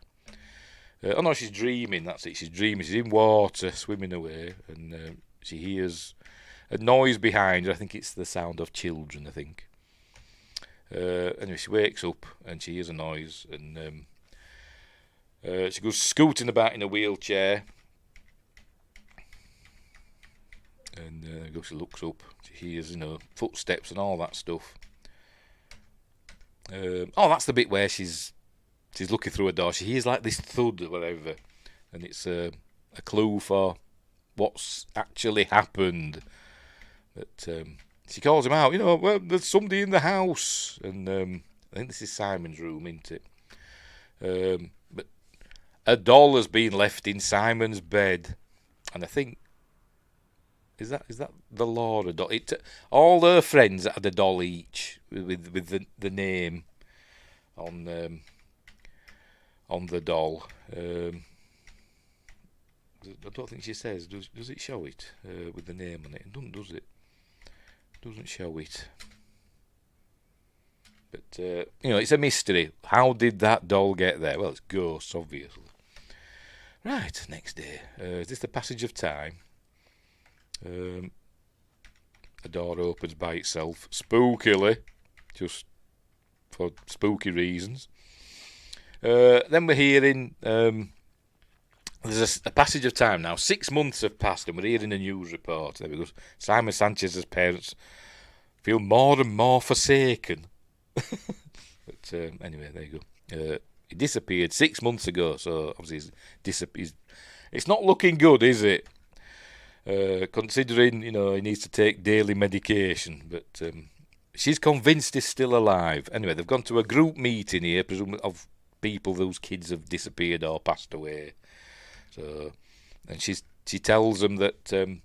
Oh no, she's dreaming. That's it. She's dreaming. She's in water, swimming away, and she hears a noise behind her. I think it's the sound of children. I think. Anyway, she wakes up and she hears a noise, and she goes scooting about in a wheelchair. And she looks up. She hears, footsteps and all that stuff. That's the bit where she's looking through a door. She hears like this thud or whatever, and it's a clue for what's actually happened. But she calls him out. Well, there's somebody in the house, and I think this is Simon's room, isn't it? But a doll has been left in Simon's bed, and I think. Is that the Laura doll? All her friends had a doll each with the name on the doll. I don't think she says. Does it show it with the name on it? It doesn't, does it? Doesn't show it. But it's a mystery. How did that doll get there? Well, it's ghosts, obviously. Right, next day. Is this the passage of time? A door opens by itself, spookily, just for spooky reasons. Then we're hearing there's a passage of time now. 6 months have passed, and we're hearing a news report. There we go. Simon Sanchez's parents feel more and more forsaken. But anyway, there you go. He disappeared 6 months ago, so obviously it's not looking good, is it? Considering, he needs to take daily medication, but she's convinced he's still alive. Anyway, they've gone to a group meeting here, presumably of people whose kids have disappeared or passed away. So, and she tells them that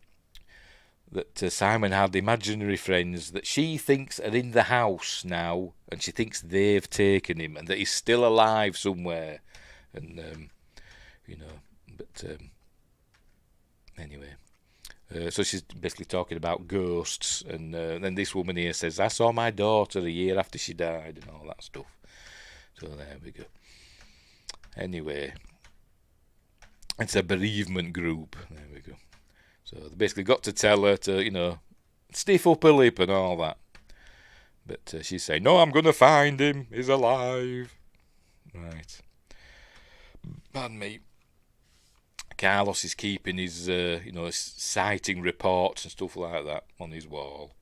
Simon had imaginary friends that she thinks are in the house now, and she thinks they've taken him, and that he's still alive somewhere. And anyway. So she's basically talking about ghosts, and then this woman here says, I saw my daughter a year after she died, and all that stuff. So there we go. Anyway, it's a bereavement group. There we go. So they basically got to tell her to, stiff up her lip and all that. But she's saying, no, I'm going to find him. He's alive. Right. Pardon me. Carlos is keeping his, his sighting reports and stuff like that on his wall.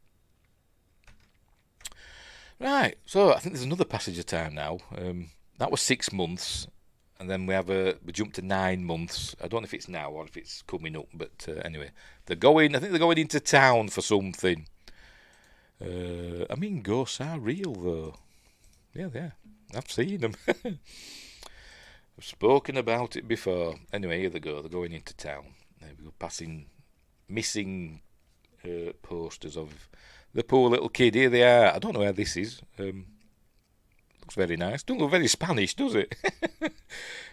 Right, so I think there's another passage of time now. That was 6 months, and then we jump to 9 months. I don't know if it's now or if it's coming up, but anyway, I think they're going into town for something. Ghosts are real though. Yeah, I've seen them. I've spoken about it before. Anyway, here they go. They're going into town. There we go, passing missing posters of the poor little kid. Here they are. I don't know where this is. Looks very nice. Doesn't look very Spanish, does it?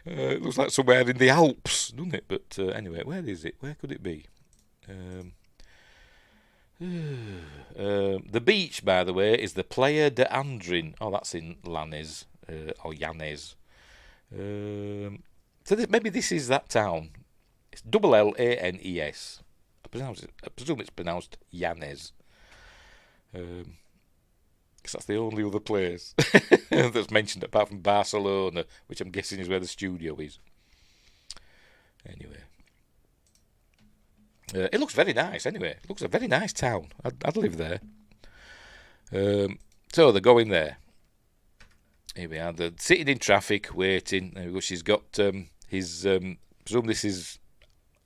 It looks like somewhere in the Alps, doesn't it? But anyway, where is it? Where could it be? The beach, by the way, is the Playa de Andrin. Oh, that's in Lanes or Llanes. So maybe this is that town. It's Lanes. I presume it's pronounced Llanes. because that's the only other place that's mentioned apart from Barcelona, which I'm guessing is where the studio is. Anyway, it looks very nice. Anyway, it looks a very nice town. I'd live there. So they're going there. Here we are. They're sitting in traffic, waiting. There we go. She's got his. Presume this is.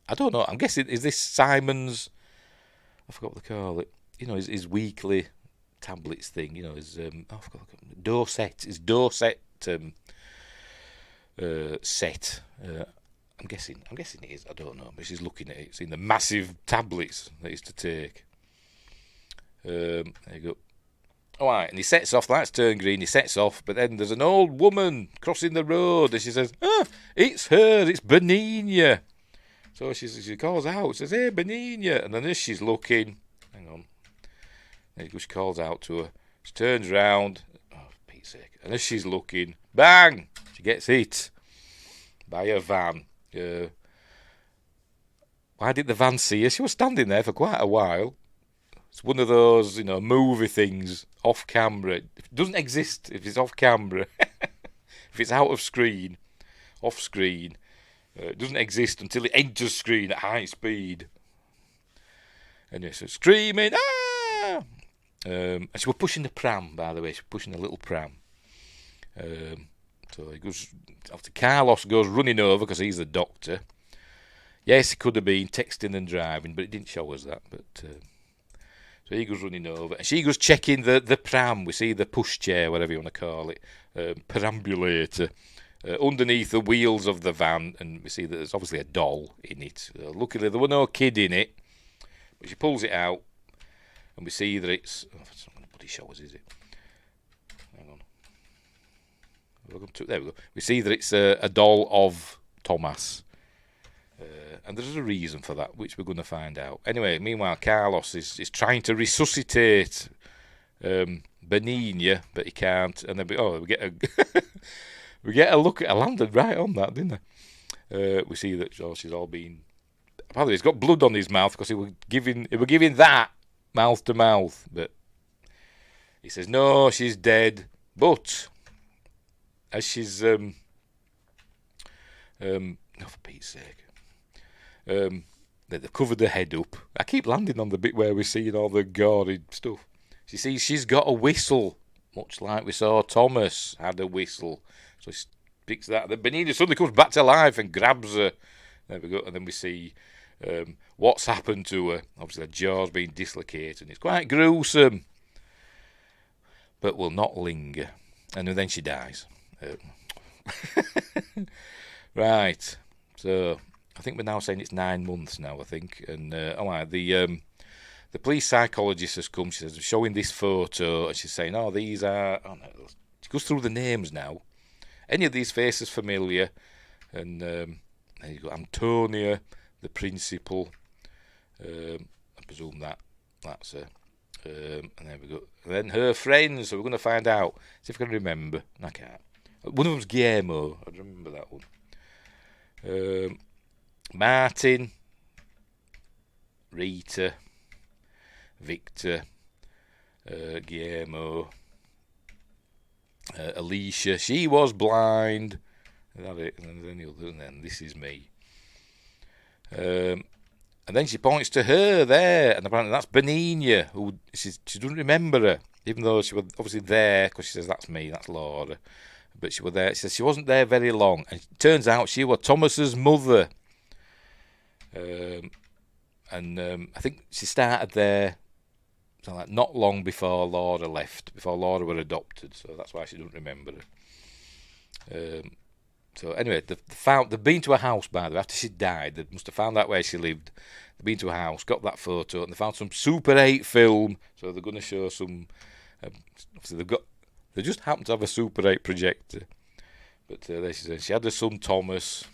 I don't know. I'm guessing is this Simon's? I forgot what they call it. You know, his weekly tablets thing. You know, his. I forgot. Dorset. His Dorset set. I'm guessing it is. I don't know. But she's looking at it. It's in the massive tablets that he's to take. There you go. All right, and he sets off. That's turned green. He sets off, but then there's an old woman crossing the road, and she says, it's her. It's Benigna. So she calls out, says, hey, Benigna. And then as she's looking, hang on, then she calls out to her. She turns round, for Pete's sake, and as she's looking, bang, she gets hit by a van. Why did the van see her? She was standing there for quite a while. It's one of those, movie things, off camera. It doesn't exist if it's off camera. If it's out of screen, off screen, it doesn't exist until it enters screen at high speed. And so screaming, ah! And she was pushing the pram, by the way. She was pushing a little pram. So he goes, after Carlos goes running over because he's the doctor. Yes, he could have been texting and driving, but it didn't show us that. But so he goes running over, and she goes checking the pram. We see the pushchair, whatever you want to call it, perambulator, underneath the wheels of the van, and we see that there's obviously a doll in it. Luckily, there was no kid in it, but she pulls it out, and we see that it's... it's not going to bloody show us, is it? Hang on. There we go. We see that it's a doll of Thomas. And there's a reason for that, which we're going to find out. Anyway, meanwhile, Carlos is trying to resuscitate Benigna, but he can't. And then we get a we get a look at. I landed right on that, didn't I? We see that she's all been. By the way, he's got blood on his mouth because he were giving that mouth to mouth, but he says no, she's dead. But as she's for Pete's sake. They've covered her head up. I keep landing on the bit where we're seeing all the gory stuff. She sees she's got a whistle, much like we saw Thomas had a whistle. So she picks that. Then Benigna suddenly comes back to life and grabs her. There we go. And then we see what's happened to her. Obviously, her jaw's been dislocated. It's quite gruesome, but will not linger. And then she dies. Right. So... I think we're now saying it's 9 months now, I think. And the police psychologist has come. She says, showing this photo, and she's saying, these are... Oh, no. She goes through the names now. Any of these faces familiar? And there you go, Antonia, the principal. I presume that's her. And there we go. And then her friends, so we're going to find out. See if I can remember. I can't. One of them's Guillermo. I remember that one. Martin, Rita, Victor, Guillermo, Alicia. She was blind. And then this is me. And then she points to her there, and apparently that's Benigna, who she doesn't remember her, even though she was obviously there, because she says that's me, that's Laura. But she was there. She says she wasn't there very long, and it turns out she was Thomas's mother. I think she started there not long before Laura left, before Laura were adopted, so that's why she doesn't remember her. So anyway, they've been to a house, by the way, after she died. They must have found out where she lived. They've been to a house, got that photo, and they found some Super 8 film, so they're going to show some... obviously they just happen to have a Super 8 projector. But there she says, she had her son Thomas...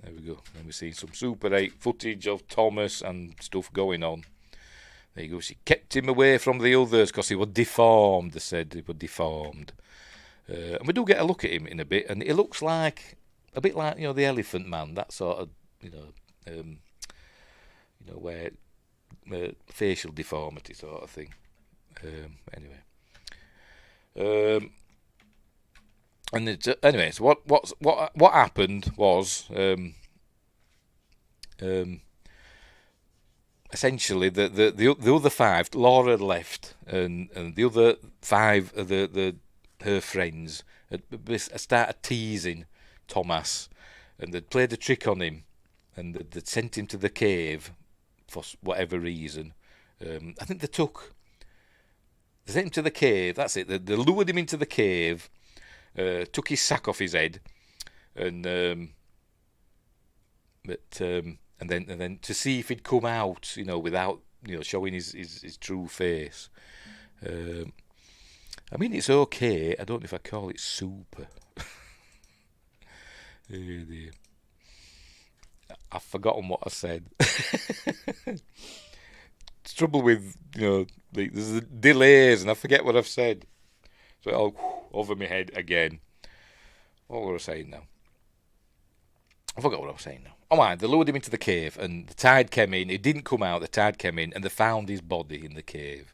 There we go. Then we see some Super 8 footage of Thomas and stuff going on. There you go. She kept him away from the others because he was deformed. They said he was deformed. And we do get a look at him in a bit, and it looks like a bit like the Elephant Man. That sort of where facial deformity sort of thing. Anyway, And anyway, so what happened was essentially the other five, Laura had left, and the other five of her friends had started teasing Thomas, and they'd played a trick on him, and they'd sent him to the cave for whatever reason. I think they sent him to the cave. That's it. They lured him into the cave, took his sack off his head, and then to see if he'd come out, without showing his true face. I mean, it's okay. I don't know if I call it super. Oh dear. I've forgotten what I said. It's trouble with, there's the delays and I forget what I've said. So I'll over my head again. What was I saying now? I forgot what I was saying now. Oh my, they lured him into the cave and the tide came in. It didn't come out, the tide came in and they found his body in the cave.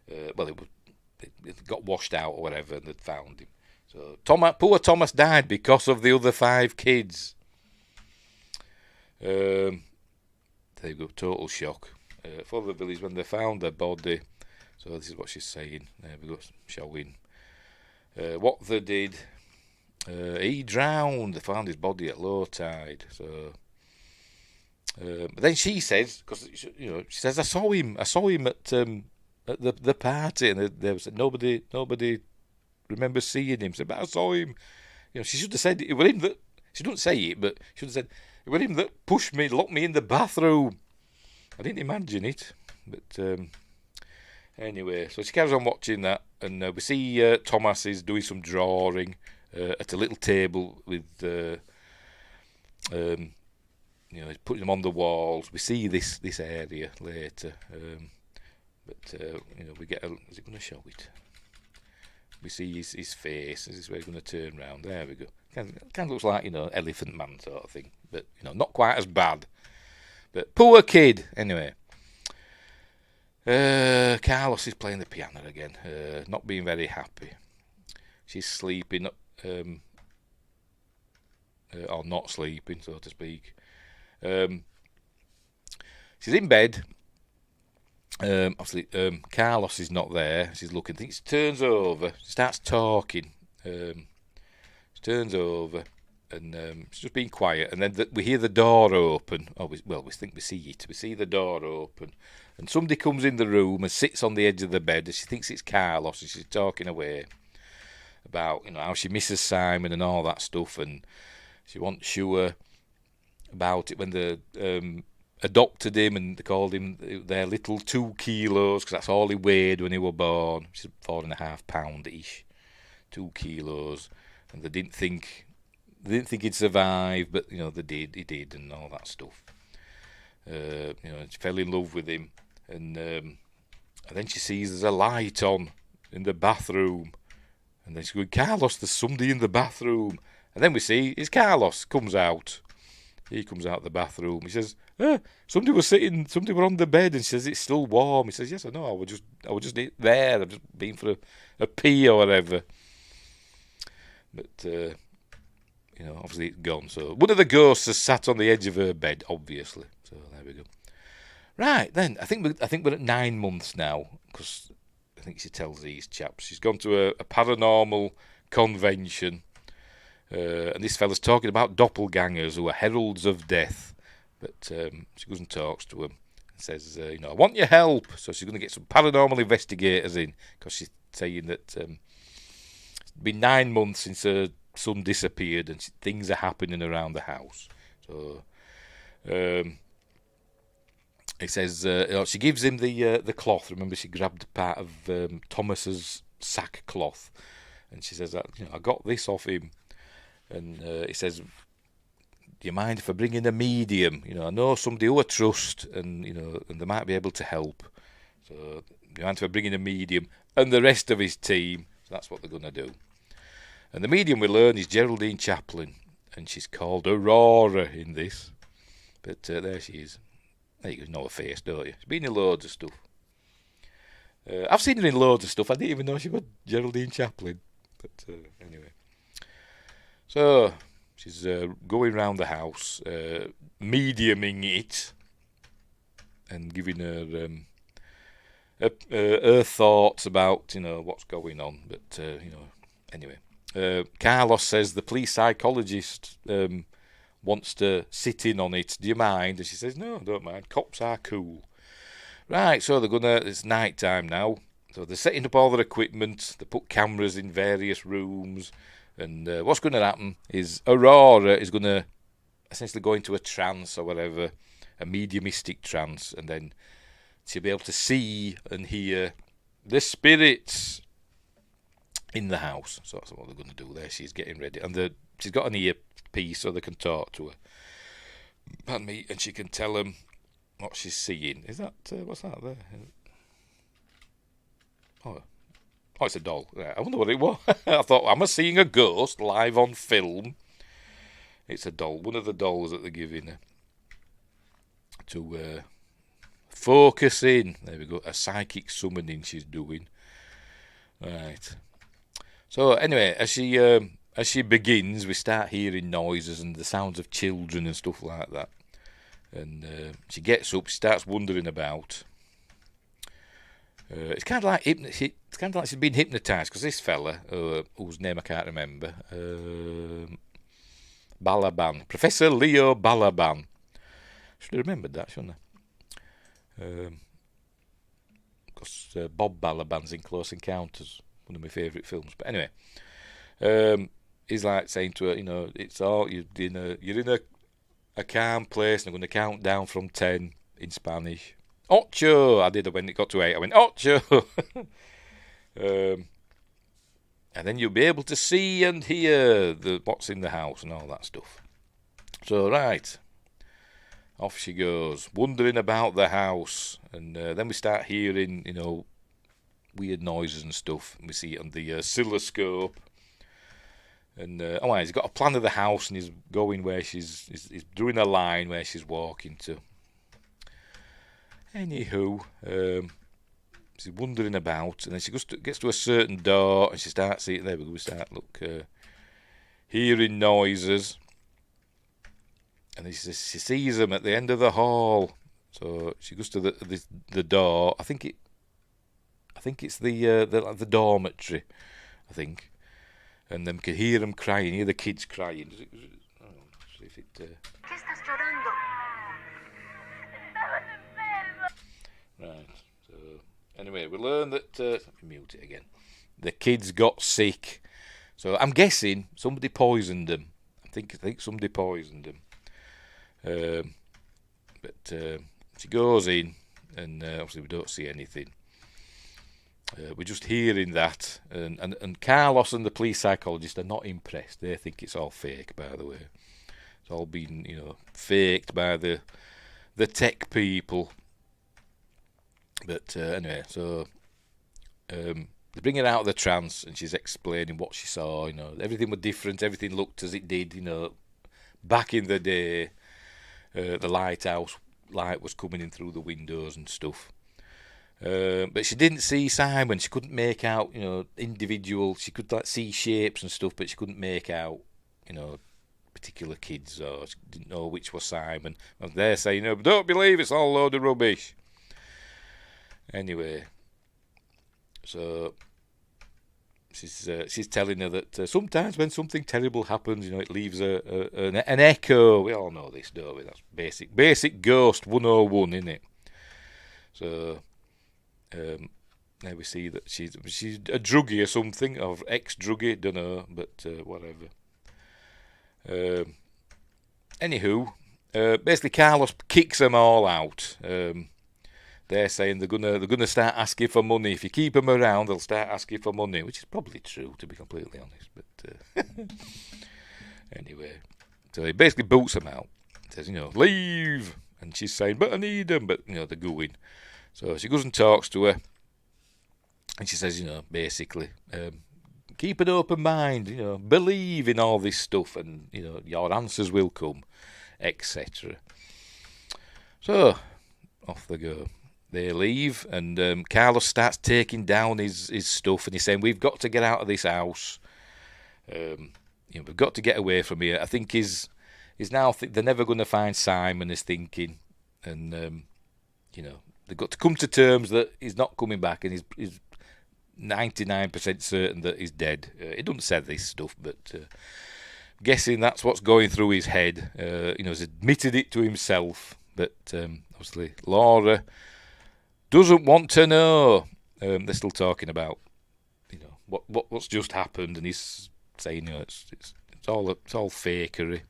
It got washed out or whatever and they'd found him. So poor Thomas died because of the other five kids. There you go, total shock. For the village when they found their body. So this is what she's saying. There we go, showing what they did. He drowned. They found his body at low tide. So, but then she says, because she says, I saw him at the party, and there was nobody remembers seeing him. So, but I saw him. She should have said it was him that. She didn't say it, but she should have said it was him that pushed me, locked me in the bathroom. I didn't imagine it, but anyway, so she carries on watching that, and we see Thomas is doing some drawing at a little table with, he's putting them on the walls. We see this area later, but we get. Is it going to show it? We see his face. Is this where he's going to turn round? There we go. Kind of looks like Elephant Man sort of thing, but not quite as bad. But poor kid. Anyway, Carlos is playing the piano again, not being very happy. She's sleeping, or not sleeping, so to speak. She's in bed. Obviously, Carlos is not there. She's looking. I think she turns over. She starts talking. She turns over. And she's just being quiet, and then we hear the door open. We think we see it. We see the door open, and somebody comes in the room and sits on the edge of the bed, and she thinks it's Carlos, and she's talking away about how she misses Simon and all that stuff, and she wasn't sure about it when they adopted him, and they called him their little 2 kilos because that's all he weighed when he was born. Which is 4.5 pound-ish, 2 kilos, and they didn't think he'd survive, but they did. He did, and all that stuff. She fell in love with him, and then she sees there's a light on in the bathroom, and then she's going, Carlos, there's somebody in the bathroom, and then we see it's Carlos comes out. He comes out of the bathroom. He says, somebody were on the bed, and she says it's still warm. He says, yes, I know. I was just there. I've just been for a pee or whatever. But obviously it's gone. So one of the ghosts has sat on the edge of her bed, obviously. So there we go. Right then, I think we're at 9 months now, because I think she tells these chaps she's gone to a paranormal convention, and this fella's talking about doppelgangers who are heralds of death. But she goes and talks to him and says, I want your help. So she's going to get some paranormal investigators in, because she's saying that it's been 9 months since her son disappeared and things are happening around the house. So he says she gives him the cloth. Remember, she grabbed part of Thomas's sackcloth, and she says that I got this off him. And he says, do you mind if I bring in a medium? I know somebody who I trust, and and they might be able to help. So do you mind if I bring in a medium and the rest of his team? So that's what they're going to do. And the medium we learn is Geraldine Chaplin, and she's called Aurora in this. But there she is. There you know her face, don't you? She's been in loads of stuff. I've seen her in loads of stuff. I didn't even know she was Geraldine Chaplin. But anyway. So, she's going round the house, mediuming it, and giving her thoughts about, what's going on. But, anyway. Carlos says the police psychologist wants to sit in on it. Do you mind? And she says, no, I don't mind. Cops are cool. Right, so it's night time now. So they're setting up all their equipment. They put cameras in various rooms. And what's going to happen is Aurora is going to essentially go into a trance or whatever, a mediumistic trance. And then she'll be able to see and hear the spirits in the house. So that's what they're going to do there. She's getting ready. And she's got an earpiece so they can talk to her. Pardon me. And she can tell them what she's seeing. Is that, what's that there? Oh, it's a doll. I wonder what it was. I thought, am I seeing a ghost live on film? It's a doll. One of the dolls that they're giving her to focus in. There we go. A psychic summoning she's doing. Right. So anyway, as she begins, we start hearing noises and the sounds of children and stuff like that. And she gets up, she starts wandering about. It's kind of like she's been hypnotised, because this fella, whose name I can't remember, Balaban, Professor Leo Balaban. Should have remembered that, shouldn't I? Because Bob Balaban's in Close Encounters, one of my favourite films. But anyway, he's like saying to her, it's all you're in a calm place, and I'm going to count down from 10 in Spanish. Ocho! I did it when it got to 8. I went, Ocho! And then you'll be able to see and hear what's in the house and all that stuff. So, right. Off she goes, wandering about the house. And then we start hearing, weird noises and stuff. And we see it on the oscilloscope. And, he's got a plan of the house, and he's going where he's doing a line where she's walking to. Anywho, she's wandering about, and then she gets to a certain door, and she starts seeing. There we go. We start hearing noises, and then she sees them at the end of the hall. So she goes to the door. I think it's the dormitory. I think, and then we can hear them crying. Hear the kids crying. See if it. Right, so anyway, we learn that, let me mute it again, the kids got sick, so I'm guessing somebody poisoned them. I think somebody poisoned them, but she goes in, and obviously we don't see anything. We're just hearing that, and Carlos and the police psychologist are not impressed. They think it's all fake, by the way. It's all been, faked by the tech people. But anyway, so they bring her out of the trance, and she's explaining what she saw. Everything was different. Everything looked as it did, back in the day. The lighthouse light was coming in through the windows and stuff. But she didn't see Simon. She couldn't make out, individual. She could see shapes and stuff, but she couldn't make out, particular kids, or she didn't know which was Simon. And they're saying, don't believe it's all a load of rubbish. Anyway, so she's telling her that sometimes when something terrible happens, it leaves an echo. We all know this, don't we? That's basic Ghost 101, isn't it? So now we see that she's a druggie or something, or ex-druggie, don't know, but whatever. Anywho, basically Carlos kicks them all out. They're saying they're gonna start asking for money. If you keep them around, they'll start asking for money, which is probably true, to be completely honest. But anyway, so he basically boots them out. Says, leave, and she's saying, but I need them. But they're going. So she goes and talks to her, and she says, basically, keep an open mind. Believe in all this stuff, and your answers will come, etc. So off they go. they leave, and Carlos starts taking down his stuff, and he's saying, "We've got to get out of this house. We've got to get away from here." I think he's now they're never going to find Simon. Is thinking, and they've got to come to terms that he's not coming back, and he's 99% certain that he's dead. He doesn't say this stuff, but guessing that's what's going through his head. He's admitted it to himself, but obviously Laura doesn't want to know. They're still talking about, what's just happened, and he's saying, it's all fakery.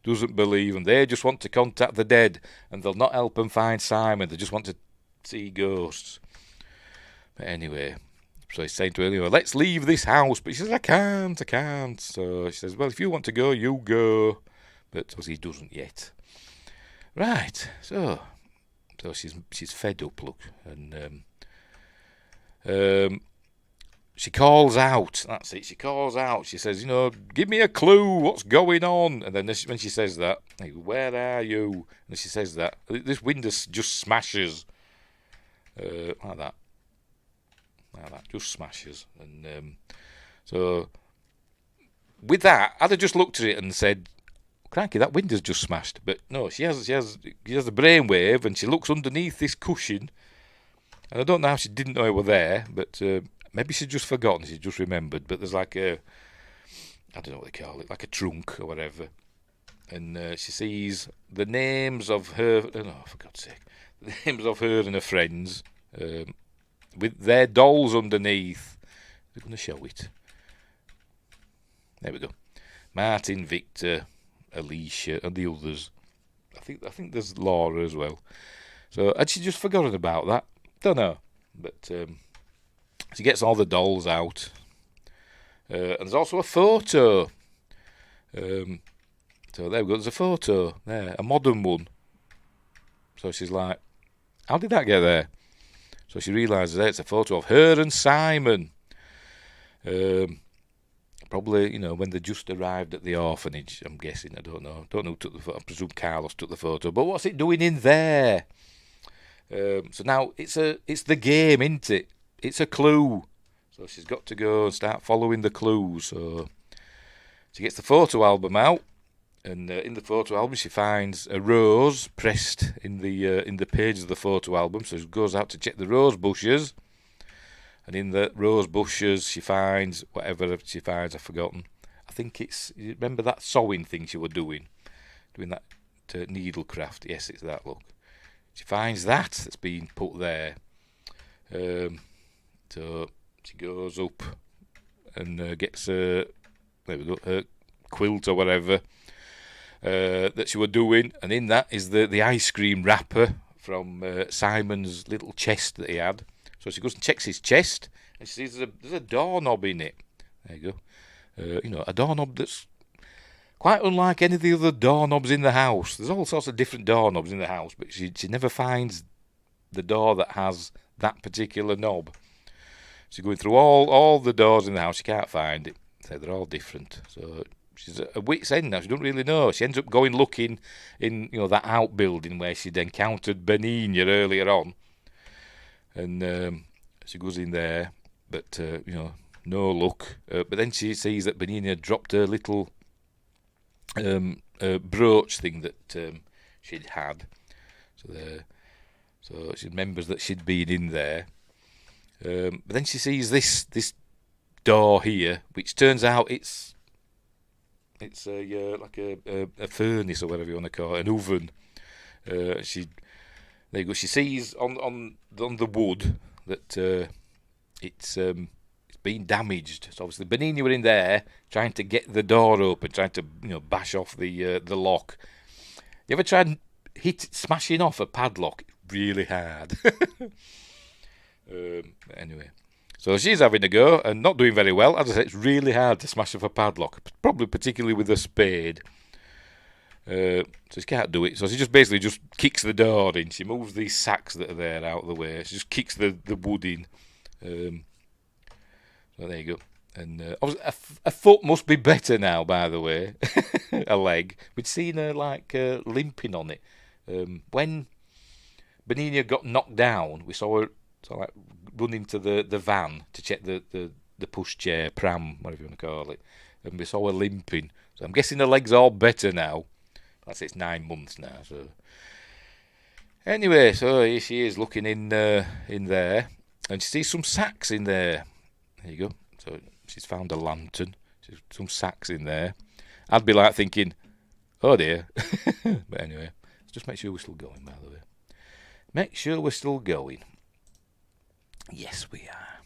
Doesn't believe them. They just want to contact the dead, and they'll not help them find Simon. They just want to see ghosts. But anyway, so he's saying to her, let's leave this house. But she says, I can't. So she says, well, if you want to go, you go. But he doesn't yet. Right, so she's fed up, look, and she calls out. That's it. She calls out. She says, give me a clue. What's going on? And then when she says that, where are you? And she says that, this window just smashes like that. Just smashes. And so with that, I'd have just looked at it and said, cranky, that window's just smashed. But no, she has a brainwave, and she looks underneath this cushion, and I don't know how she didn't know it were there, but maybe she'd just forgotten, she just remembered. But there's like I don't know what they call it, like a trunk or whatever, and she sees the names of her, for God's sake, the names of her and her friends, with their dolls underneath. They're going to show it. There we go. Martin, Victor, Alicia, and the others. I think there's Laura as well. So had she just forgotten about that? Don't know. But she gets all the dolls out, and there's also a photo. So there we go. There's a photo there, a modern one. So she's like, "How did that get there?" So she realises that it's a photo of her and Simon. Probably, when they just arrived at the orphanage, I'm guessing. I don't know. Don't know who took the photo. I presume Carlos took the photo. But what's it doing in there? So now it's the game, isn't it? It's a clue. So she's got to go and start following the clues. So she gets the photo album out, and in the photo album she finds a rose pressed in the pages of the photo album. So she goes out to check the rose bushes. And in the rose bushes, she finds whatever she finds. I've forgotten. I think you remember that sewing thing she was doing that needlecraft. Yes, it's that. Look, she finds that's been put there. So she goes up and gets her quilt or whatever that she was doing, and in that is the ice cream wrapper from Simon's little chest that he had. So she goes and checks his chest, and she sees there's a doorknob in it. There you go. A doorknob that's quite unlike any of the other doorknobs in the house. There's all sorts of different doorknobs in the house, but she never finds the door that has that particular knob. She's going through all the doors in the house. She can't find it. So they're all different. So she's at a wit's end now. She don't really know. She ends up going looking in that outbuilding where she'd encountered Benigna earlier on. And she goes in there, but, no luck. But then she sees that Benigna had dropped her little brooch thing that she'd had. So she remembers that she'd been in there. But then she sees this door here, which turns out it's like a furnace or whatever you want to call it, an oven. There you go. She sees on the wood that it's been damaged. So obviously Benigna were in there trying to get the door open, trying to bash off the lock. You ever tried smashing off a padlock? It's really hard. Anyway, so she's having a go and not doing very well. As I said, it's really hard to smash off a padlock, probably particularly with a spade. So she can't do it. So she basically just kicks the door in. She moves these sacks that are there out of the way. She just kicks the wood in. So there you go. And a foot must be better now, by the way. A leg. We'd seen her limping on it. When Benigna got knocked down, we saw her sort of like run into the van to check the pushchair, pram, whatever you want to call it, and we saw her limping. So I'm guessing her leg's all better now. That's it's 9 months now. So anyway, so here she is looking in there, and she sees some sacks in there. There you go. So she's found a lantern. There's some sacks in there. I'd be like thinking, oh dear. But anyway, let's just make sure we're still going, by the way. Make sure we're still going. Yes, we are.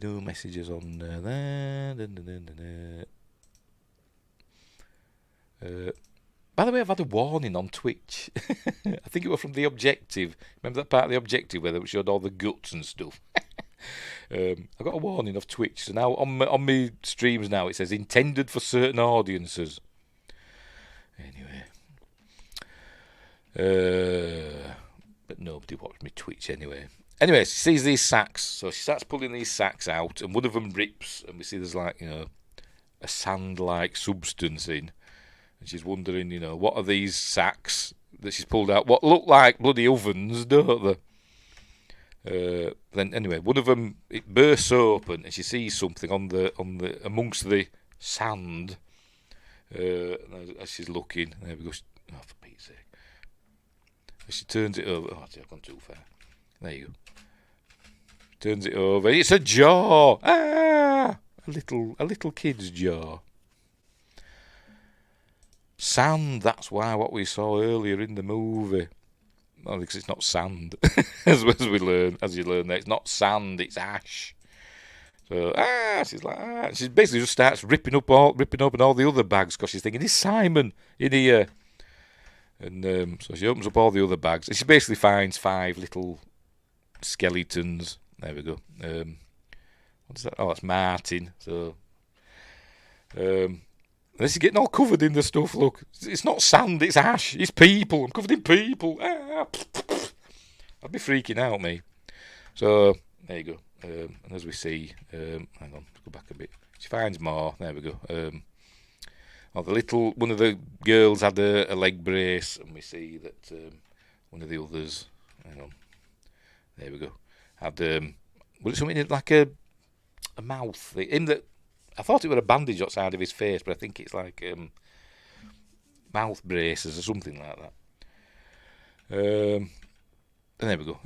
No messages on there. By the way, I've had a warning on Twitch. I think it was from The Objective. Remember that part of The Objective where they showed all the guts and stuff? I got a warning of Twitch. So now on my streams now it says intended for certain audiences. Anyway. But nobody watched me Twitch anyway. Anyway, she sees these sacks. So she starts pulling these sacks out and one of them rips and we see there's like, a sand-like substance in. And she's wondering, what are these sacks that she's pulled out? What look like bloody ovens, don't they? Then anyway, one of them it bursts open, and she sees something on the amongst the sand. As she's looking, there we go. Oh, for Pete's sake! As she turns it over. Oh, I've gone too far. There you go. Turns it over. It's a jaw. Ah, a little kid's jaw. Sand, that's why what we saw earlier in the movie. Well, because it's not sand, as you learn that it's not sand, it's ash. So she's like she basically just starts ripping open all the other bags because she's thinking, is Simon in here? And so she opens up all the other bags and she basically finds 5 little skeletons. There we go. What's that? Oh, that's Martin. So this is getting all covered in the stuff, look. It's not sand, it's ash. It's people. I'm covered in people. I'd be freaking out, me. So, there you go. And as we see, hang on, let's go back a bit. She finds more. There we go. One of the girls had a leg brace, and we see that one of the others, hang on, there we go, had, was it something like a mouth thing? In that, I thought it was a bandage outside of his face, but I think it's like mouth braces or something like that. And there we go,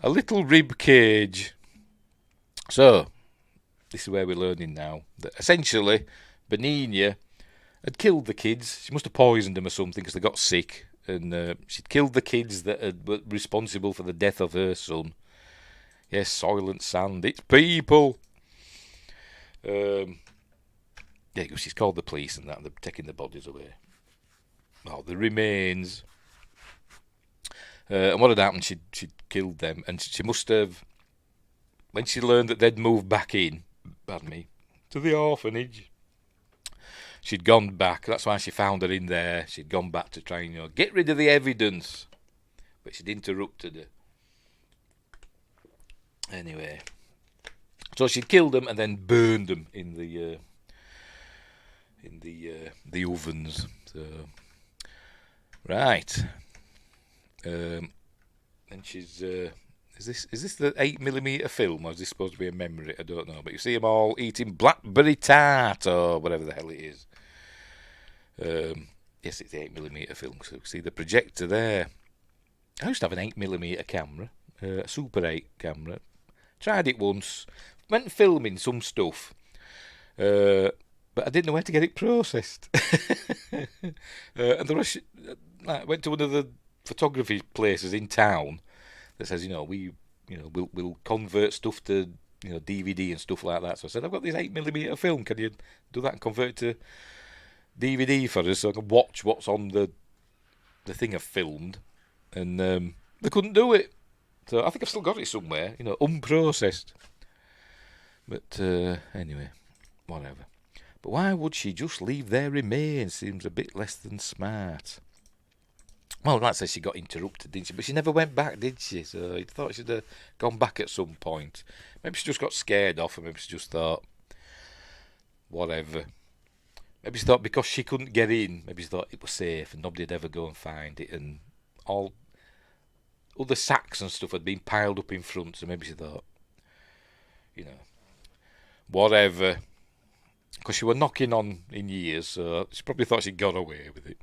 a little rib cage. So this is where we're learning now that essentially Benigna had killed the kids. She must have poisoned them or something because they got sick, and she'd killed the kids that were responsible for the death of her son. Yes, soil and sand, it's people. Yeah, because she's called the police and that, and they're taking the bodies away. Oh, the remains. And what had happened, she'd killed them, and she must have, when she learned that they'd moved back in, to the orphanage, she'd gone back. That's why she found her in there. She'd gone back to try and, get rid of the evidence. But she'd interrupted her. Anyway. So she'd killed them and then burned them in the ovens. So, right. And she's is this the 8mm film, or is this supposed to be a memory? I don't know. But you see them all eating blackberry tart or whatever the hell it is. Yes, it's the 8mm film. So you see the projector there. I used to have an 8mm camera, a Super 8 camera. Tried it once. Went filming some stuff, but I didn't know where to get it processed. And I went to one of the photography places in town that says, we'll convert stuff to, DVD and stuff like that. So I said, I've got this 8mm film. Can you do that and convert it to DVD for us so I can watch what's on the thing I've filmed? And they couldn't do it. So I think I've still got it somewhere, unprocessed. But anyway, whatever. But why would she just leave their remains? Seems a bit less than smart. Well, like I said, she got interrupted, didn't she? But she never went back, did she? So I thought she'd have gone back at some point. Maybe she just got scared off, and maybe she just thought, whatever. Maybe she thought because she couldn't get in, maybe she thought it was safe and nobody'd ever go and find it, and all other sacks and stuff had been piled up in front, so maybe she thought, whatever. Because she was knocking on in years, so she probably thought she'd got away with it.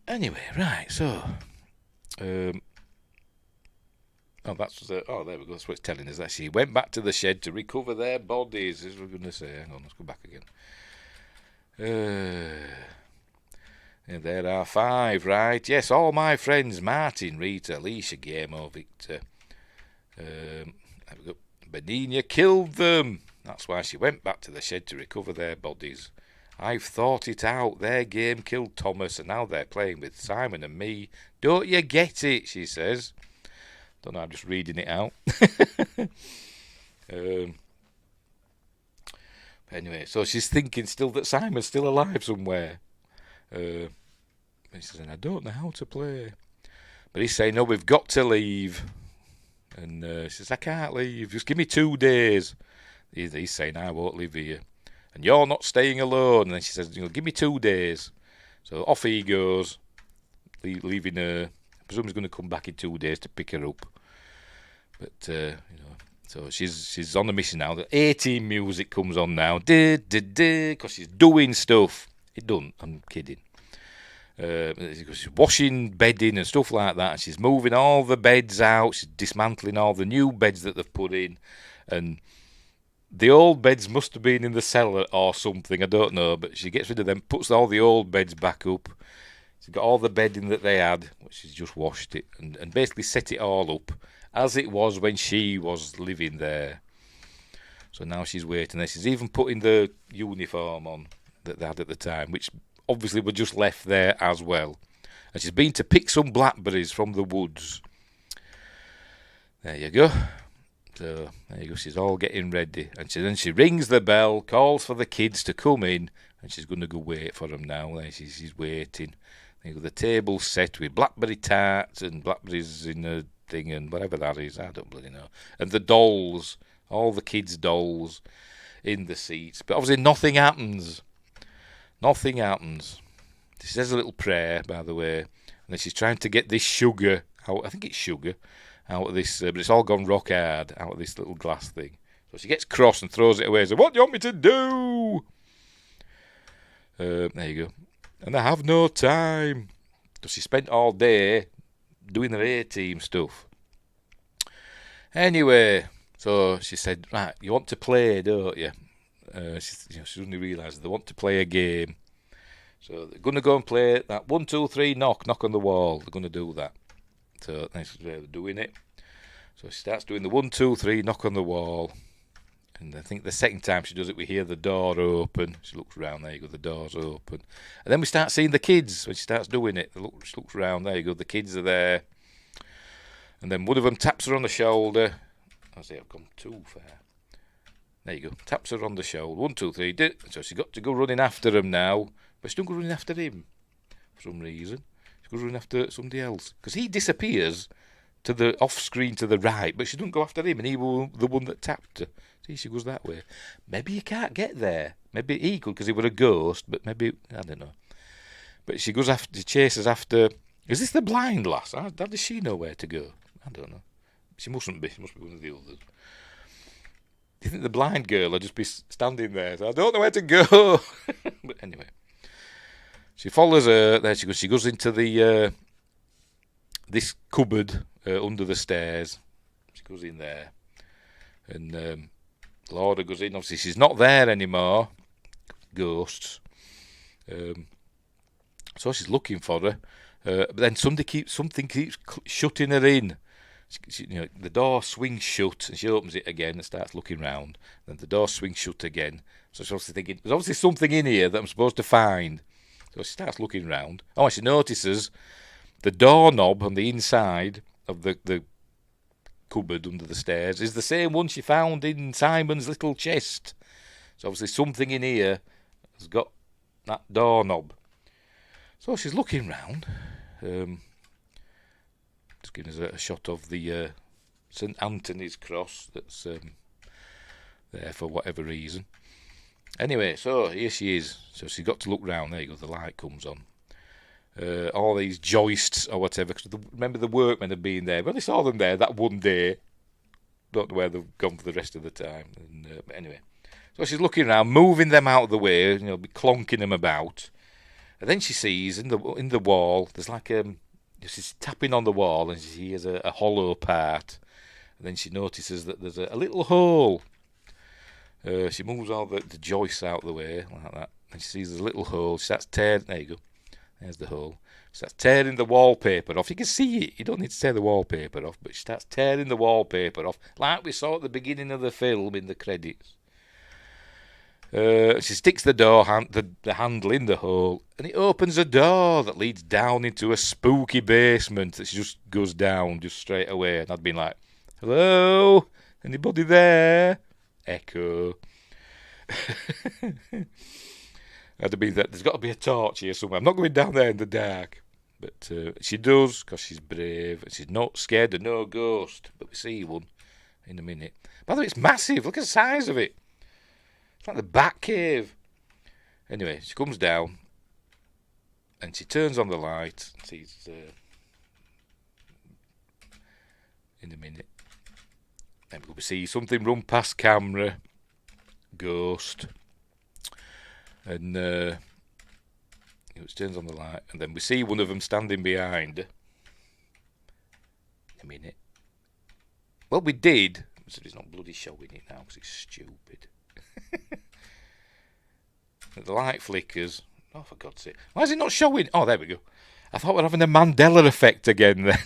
Anyway, right, so... there we go. That's what it's telling us. That she went back to the shed to recover their bodies. As we're going to say. Hang on, let's go back again. And there are 5, right? Yes, all my friends: Martin, Rita, Alicia, Guillermo, Victor. There we go. Benigna killed them. That's why she went back to the shed to recover their bodies. I've thought it out. Their game killed Thomas, and now they're playing with Simon and me. Don't you get it? She says. Don't know, I'm just reading it out. Anyway, so she's thinking still that Simon's still alive somewhere. And he says, I don't know how to play. But he's saying, no, we've got to leave. And she says, I can't leave. Just give me 2 days. He's saying, I won't live here. And you're not staying alone. And then she says, give me 2 days. So off he goes, leaving her. I presume he's going to come back in 2 days to pick her up. But, so she's on a mission now. The 18 music comes on now. Because she's doing stuff. It don't, I'm kidding. She's washing bedding and stuff like that. And she's moving all the beds out. She's dismantling all the new beds that they've put in. And the old beds must have been in the cellar or something. I don't know. But she gets rid of them, puts all the old beds back up. She's got all the bedding that they had, which she's just washed it. And basically set it all up as it was when she was living there. So now she's waiting there. She's even putting the uniform on that they had at the time, which obviously were just left there as well. And she's been to pick some blackberries from the woods. There you go. So there you go. She's all getting ready. And then she rings the bell, calls for the kids to come in, and she's going to go wait for them now. There she's waiting. There you go. The table's set with blackberry tarts and blackberries in a thing and whatever that is. I don't bloody know. And the dolls, all the kids' dolls in the seats. But obviously nothing happens. Nothing happens. She says a little prayer, by the way. And then she's trying to get this sugar out. I think it's sugar out of this, but it's all gone rock hard out of this little glass thing. So she gets cross and throws it away and says, what do you want me to do? There you go. And I have no time. So she spent all day doing her A-team stuff. Anyway, so she said, right, you want to play, don't you? She suddenly realised they want to play a game. So they're going to go and play that 1, 2, 3, knock on the wall. They're going to do that. So they're doing it. So she starts doing the 1, 2, 3, knock on the wall. And I think the second time she does it, we hear the door open. She looks around, there you go, the door's open. And then we start seeing the kids when she starts doing it. She looks around, there you go, the kids are there. And then one of them taps her on the shoulder. I say I've gone too far. There you go, taps her on the shoulder. 1, 2, 3, so she's got to go running after him now. But she don't go running after him for some reason. She goes running after somebody else. Because he disappears to the off-screen to the right, but she doesn't go after him, and he was the one that tapped her. See, she goes that way. Maybe you can't get there. Maybe he could because he were a ghost, but maybe, I don't know. But she goes after, she chases after, is this the blind lass? How does she know where to go? I don't know. She mustn't be. She must be one of the others. Do you think the blind girl will just be standing there? So I don't know where to go. But anyway. She follows her. There she goes. She goes into the this cupboard under the stairs. She goes in there. And Laura goes in. Obviously, she's not there anymore. Ghosts. So she's looking for her. But then something keeps shutting her in. The door swings shut, and she opens it again and starts looking round. Then the door swings shut again. So she's obviously thinking, there's obviously something in here that I'm supposed to find. So she starts looking round. Oh, and she notices the doorknob on the inside of the cupboard under the stairs is the same one she found in Simon's little chest. So obviously something in here has got that doorknob. So she's looking round. Just giving us a shot of the St. Anthony's cross that's there for whatever reason. Anyway, so here she is. So she's got to look round. There you go. The light comes on. All these joists or whatever. Cause remember the workmen had been there. Well, they saw them there that one day. Don't know where they've gone for the rest of the time. And, but anyway, so she's looking around, moving them out of the way. Clonking them about. And then she sees in the wall. There's like she's tapping on the wall, and she hears a hollow part. And then she notices that there's a little hole. She moves all the joists out of the way like that, and she sees there's a little hole. She starts tearing. There you go. There's the hole. She starts tearing the wallpaper off. You can see it. You don't need to tear the wallpaper off, but she starts tearing the wallpaper off, like we saw at the beginning of the film in the credits. She sticks the handle in the hole, and it opens a door that leads down into a spooky basement that she just goes down just straight away. And I'd been like, "Hello? Anybody there?" Echo. That'd have been that. There's got to be a torch here somewhere. I'm not going down there in the dark. But she does, because she's brave. And she's not scared of no ghost. But we see one in a minute. By the way, it's massive. Look at the size of it. It's like the Bat Cave. Anyway, she comes down. And she turns on the light. Sees in a minute. And we see something run past camera. Ghost. And it turns on the light, and then we see one of them standing behind her. A minute. Well, we did. So it's not bloody showing it now because it's stupid. The light flickers. Oh, for God's sake. Why is it not showing? Oh, there we go. I thought we're having a Mandela effect again then.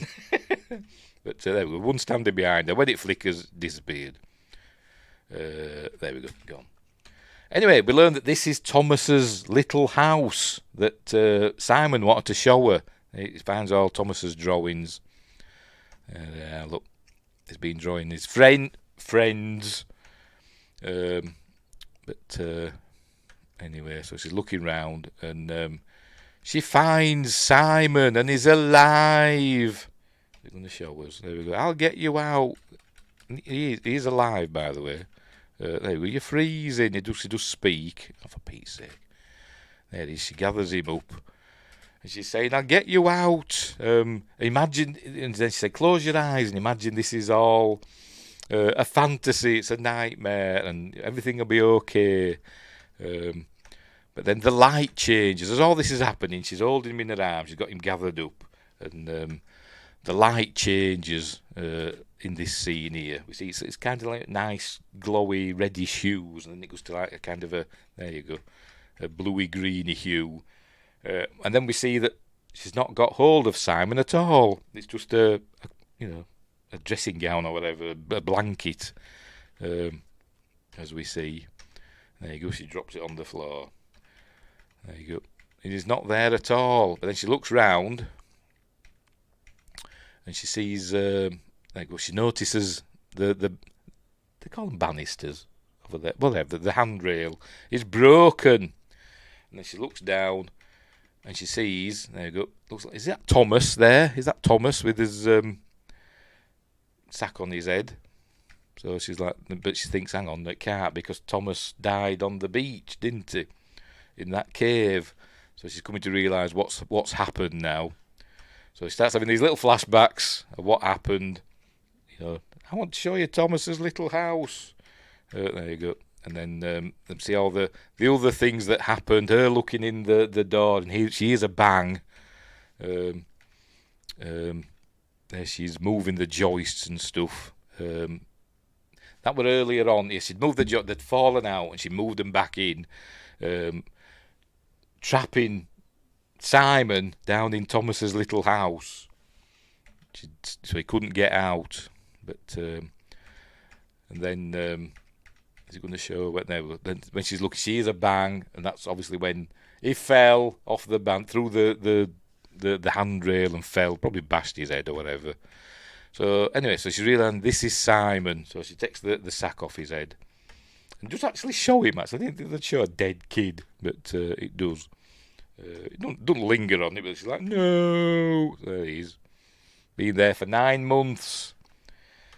But there we go. One standing behind her. When it flickers, disappeared. There we go. Gone. Anyway, we learned that this is Thomas's little house that Simon wanted to show her. He finds all Thomas's drawings. Look, he's been drawing his friends. But anyway, so she's looking round, and she finds Simon, and he's alive. They're going to show us. There we go. I'll get you out. He's alive, by the way. There we go. You're freezing. He does speak. Oh, for Pete's sake. There he is. She gathers him up. And she's saying, I'll get you out. Imagine, and then she said, close your eyes and imagine this is all a fantasy. It's a nightmare and everything will be okay. But then the light changes. As all this is happening, she's holding him in her arms. She's got him gathered up. And the light changes in this scene here. We see it's kind of like nice, glowy, reddish hues. And then it goes to like a kind of there you go, a bluey, greeny hue. And then we see that she's not got hold of Simon at all. It's just a dressing gown or whatever, a blanket, as we see. There you go, she drops it on the floor. There you go. It is not there at all. But then she looks round and she sees, there you go, she notices they call them banisters over there. Well, the handrail is broken. And then she looks down and she sees, there you go, looks like, is that Thomas there? Is that Thomas with his sack on his head? So she's like, but she thinks, hang on, it can't, because Thomas died on the beach, didn't he? In that cave. So she's coming to realise what's happened now. So she starts having these little flashbacks of what happened. I want to show you Thomas's little house. There you go. And then see all the other things that happened. Her looking in the door, and she hears a bang. There she's moving the joists and stuff. That were earlier on. Yes, she'd moved the joists. They'd fallen out, and she moved them back in, trapping Simon down in Thomas's little house. So he couldn't get out. But and then. Is it going to show when she's looking? She hears a bang, and that's obviously when he fell off the band through the handrail and fell, probably bashed his head or whatever. So anyway, so she realised this is Simon, so she takes the sack off his head and just actually show him. Actually, I didn't think they'd show a dead kid, but it does. It doesn't linger on it, but she's like, no, there he is, been there for 9 months.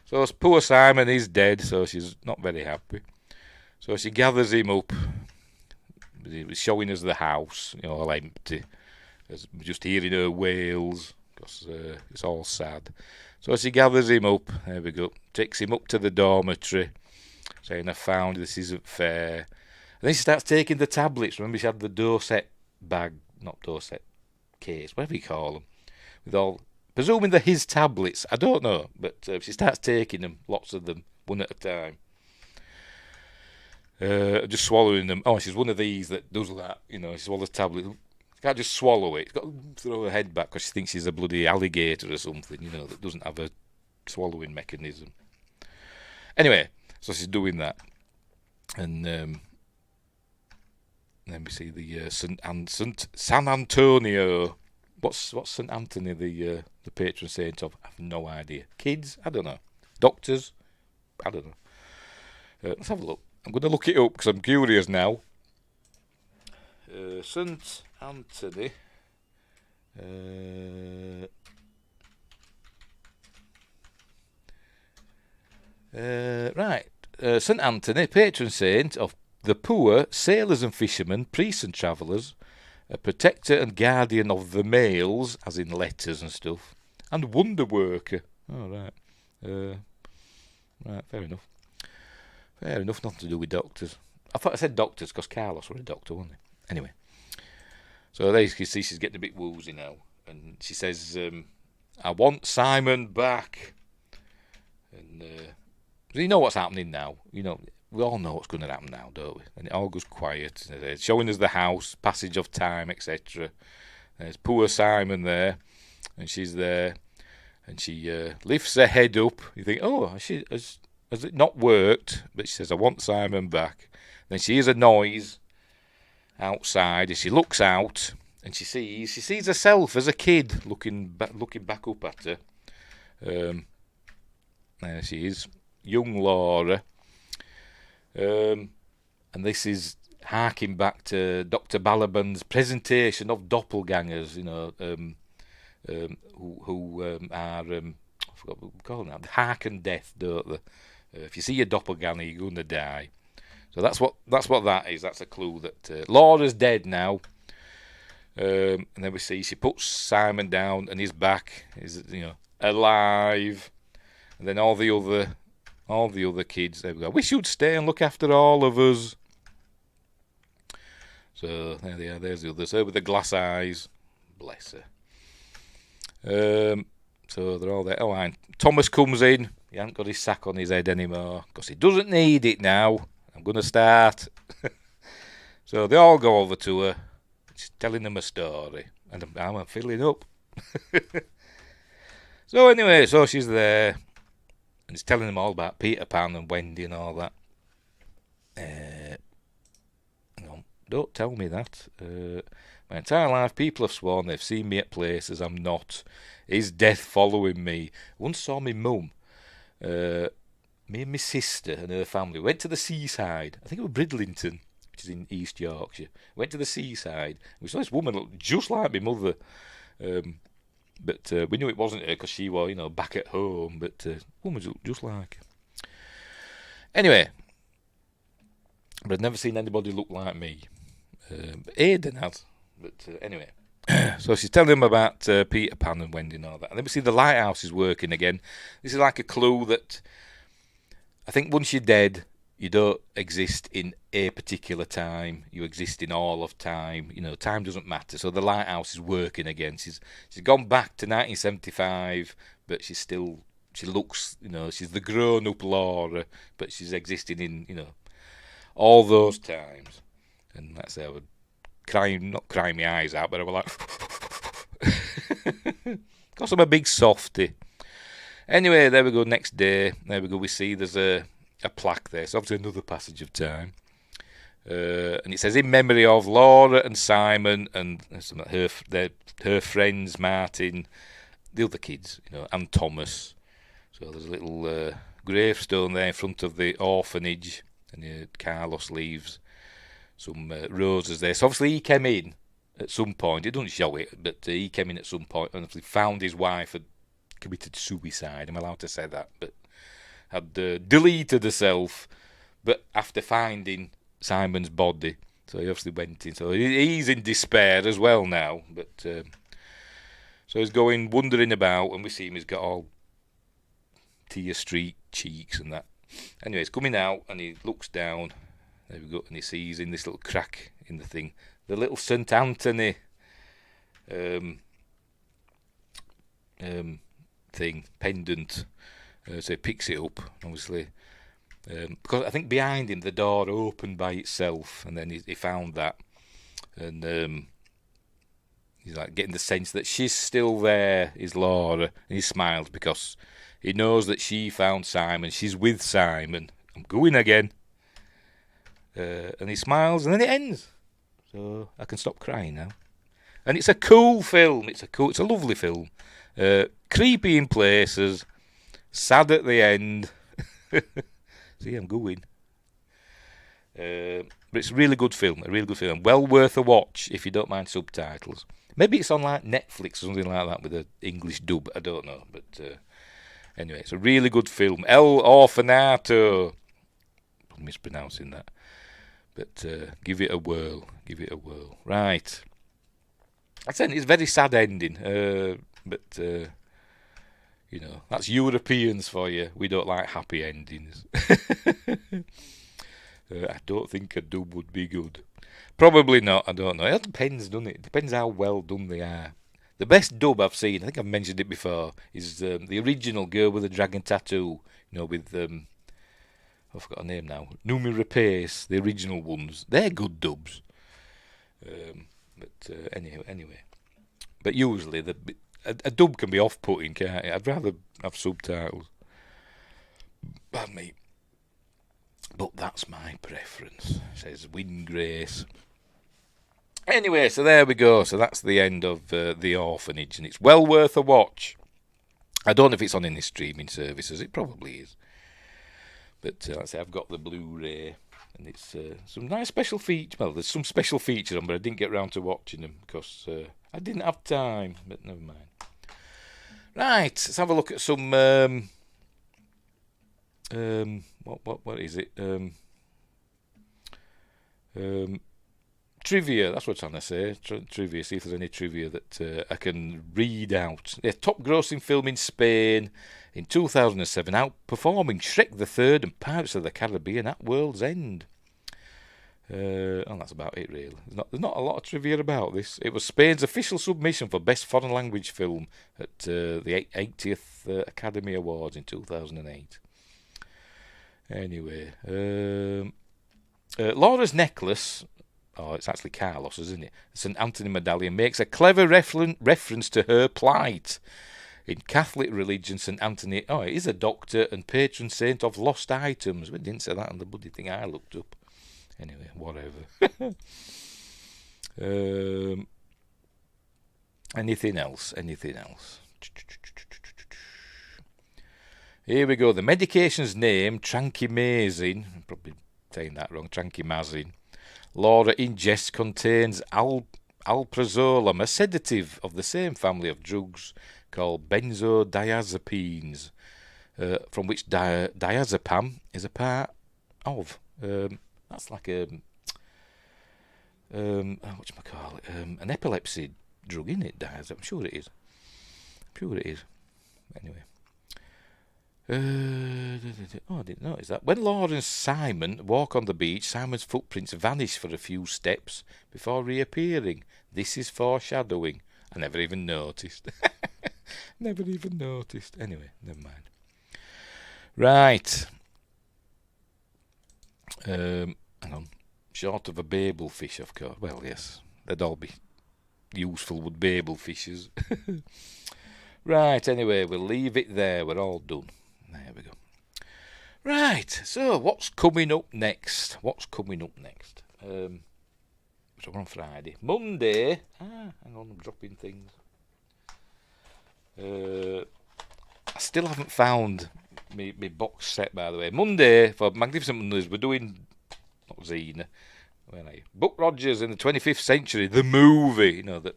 So poor Simon is dead, so she's not very happy. So she gathers him up, It was showing us the house, all empty. We're just hearing her wails, because it's all sad. So she gathers him up, there we go, takes him up to the dormitory, saying, I found this isn't fair. And then she starts taking the tablets. Remember, she had the Dorset bag, not Dorset case, whatever you call them, with all, presuming they're his tablets, I don't know, but she starts taking them, lots of them, one at a time. Just swallowing them. Oh, she's one of these that does that, she swallows tablets. She can't just swallow it. She's got to throw her head back because she thinks she's a bloody alligator or something, that doesn't have a swallowing mechanism. Anyway, so she's doing that. And then we see the San Antonio. What's St. Anthony, the patron saint of? I have no idea. Kids? I don't know. Doctors? I don't know. Let's have a look. I'm going to look it up because I'm curious now. St. Anthony. Right. St. Anthony, patron saint of the poor, sailors and fishermen, priests and travellers, a protector and guardian of the mails, as in letters and stuff, and wonder worker. Oh, right. Right, fair enough. Fair enough, nothing to do with doctors. I thought I said doctors because Carlos was a doctor, wasn't he? Anyway. So there you can see she's getting a bit woozy now. And she says, I want Simon back. And you know what's happening now. We all know what's going to happen now, don't we? And it all goes quiet. It's showing us the house, passage of time, etc. There's poor Simon there. And she's there. And she lifts her head up. You think, oh, has it not worked? But she says, I want Simon back. Then she hears a noise outside. And she looks out. And she sees herself as a kid looking back up at her. There she is, young Laura. And this is harking back to Dr. Balaban's presentation of doppelgangers, who are, I forgot what we call them now, hearken death, don't they? If you see a doppelganger, you're going to die. So that's what that is. That's a clue that Laura's dead now. And then we see she puts Simon down, and he's back. He's alive. And then all the other kids, there we go. We should stay and look after all of us. So there they are. There's the others. Her with the glass eyes. Bless her. So they're all there. Oh, and Thomas comes in. He hasn't got his sack on his head anymore because he doesn't need it now. I'm going to start. So they all go over to her. She's telling them a story. And I'm filling up. So anyway, so she's there. And he's telling them all about Peter Pan and Wendy and all that. No, don't tell me that. My entire life, people have sworn they've seen me at places I'm not. Is death following me? Once saw me mum. Me and my sister and her family went to the seaside. I think it was Bridlington, which is in East Yorkshire. Went to the seaside. We saw this woman look just like my mother. But we knew it wasn't her because she was, back at home. But woman looked just like her. Anyway, but I'd never seen anybody look like me. Aidan has. But anyway, so she's telling them about Peter Pan and Wendy and all that. And then we see the lighthouse is working again. This is like a clue that I think once you're dead, you don't exist in a particular time. You exist in all of time. Time doesn't matter. So the lighthouse is working again. She's gone back to 1975, but she looks, she's the grown-up Laura, but she's existing in, all those times. And that's how I would not crying my eyes out, but I was like, because I'm a big softie. Anyway, there we go. Next day, there we go. We see there's a plaque there. It's obviously another passage of time. And it says, in memory of Laura and Simon and her friends, Martin, the other kids, and Thomas. So there's a little gravestone there in front of the orphanage, and Carlos leaves some roses there. So obviously he came in at some point. It doesn't show it, but he came in at some point and obviously found his wife had committed suicide. I'm allowed to say that, but had deleted herself. But after finding Simon's body, So he obviously went in. So he's in despair as well now. But so he's going wandering about, and we see him. He's got all tear streaked cheeks and that. Anyway, he's coming out, and he looks down. There we go, and he sees in this little crack in the thing the little St. Anthony thing, pendant. So he picks it up, obviously. Because I think behind him the door opened by itself, and then he found that. And he's like getting the sense that she's still there, is Laura. And he smiles because he knows that she found Simon. She's with Simon. I'm going again. And he smiles, and then it ends. So I can stop crying now. And it's a cool film. It's a lovely film. Creepy in places, sad at the end. See, I'm going. But it's a really good film. Well worth a watch if you don't mind subtitles. Maybe it's on like Netflix or something like that with an English dub. I don't know. But anyway, it's a really good film. El Orfanato. I'm mispronouncing that. But give it a whirl. Right. I said it's a very sad ending. But that's Europeans for you. We don't like happy endings. I don't think a dub would be good. Probably not. I don't know. It depends, doesn't it? It depends how well done they are. The best dub I've seen, I think I've mentioned it before, is the original Girl with a Dragon Tattoo. With I forgot her name now. Noomi Rapace, the original ones. They're good dubs. Anyway. But usually a dub can be off-putting, can't it? I'd rather have subtitles. Pardon me. But that's my preference, says Wingrace. Anyway, so there we go. So that's the end of The Orphanage, and it's well worth a watch. I don't know if it's on any streaming services. It probably is. But like I say, I've got the Blu-ray, and it's some nice special features. Well, there's some special features on, but I didn't get round to watching them because I didn't have time. But never mind. Right, let's have a look at some. What is it? Trivia. That's what I'm trying to say. Trivia. See if there's any trivia that I can read out. Yeah, top grossing film in Spain in 2007, outperforming Shrek the Third and Pirates of the Caribbean at World's End. That's about it, really. There's not a lot of trivia about this. It was Spain's official submission for Best Foreign Language Film at the 80th Academy Awards in 2008. Anyway, Laura's necklace, it's actually Carlos, isn't it? St. Anthony medallion makes a clever reference to her plight. In Catholic religion, St. Anthony, it is a doctor and patron saint of lost items. We didn't say that on the bloody thing I looked up. Anyway, whatever. Anything else? Here we go. The medication's name, trankimazine. I'm probably saying that wrong. Trankimazine. Laura ingests contains alprazolam, a sedative of the same family of drugs called benzodiazepines, from which diazepam is a part of. That's like an epilepsy drug, isn't it? Diazepam. I'm sure it is. Anyway. I didn't notice that. When Laura and Simon walk on the beach, Simon's footprints vanish for a few steps before reappearing. This is foreshadowing. I never even noticed. Anyway, never mind. Right. Hang on. Short of a Babel fish, of course. Well, yes. They'd all be useful with Babel fishes. Right, anyway, we'll leave it there. We're all done. There we go. Right, so what's coming up next? So we're on Friday. Monday. Hang on, I'm dropping things. I still haven't found my box set, by the way. Monday, for Magnificent Mondays, we're doing, not Xena, where are you? Buck Rogers in the 25th Century, the movie. The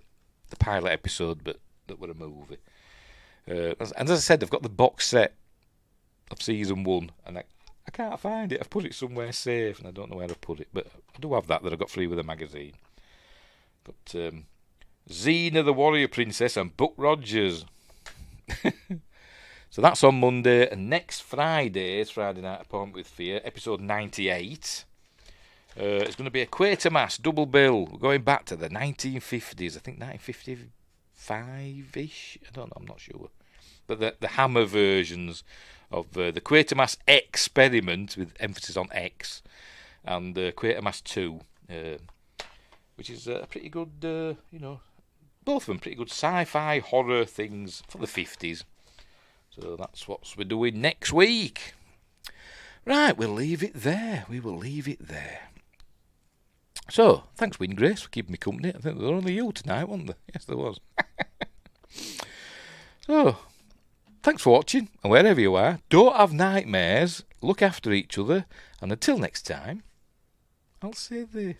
pilot episode, but that were a movie. And as I said, I've got the box set of season 1, and I can't find it. I've put it somewhere safe and I don't know where I put it. But I do have that I got free with a magazine. Got Xena the Warrior Princess and Buck Rogers. So that's on Monday. And next Friday is Friday Night Appointment with Fear, episode 98. It's going to be a Quatermass double bill. We're going back to the 1950s. I think 1955-ish. I don't know. I'm not sure. But the Hammer versions of the Quatermass Experiment, with emphasis on X, and Quatermass 2, which is a pretty good, both of them pretty good sci-fi horror things for the 50s. So that's what we're doing next week. Right, we'll leave it there. We will leave it there. So, thanks, Win Grace, for keeping me company. I think there were only you tonight, wasn't there? Yes, there was. So, thanks for watching, and wherever you are, don't have nightmares, look after each other, and until next time, I'll say the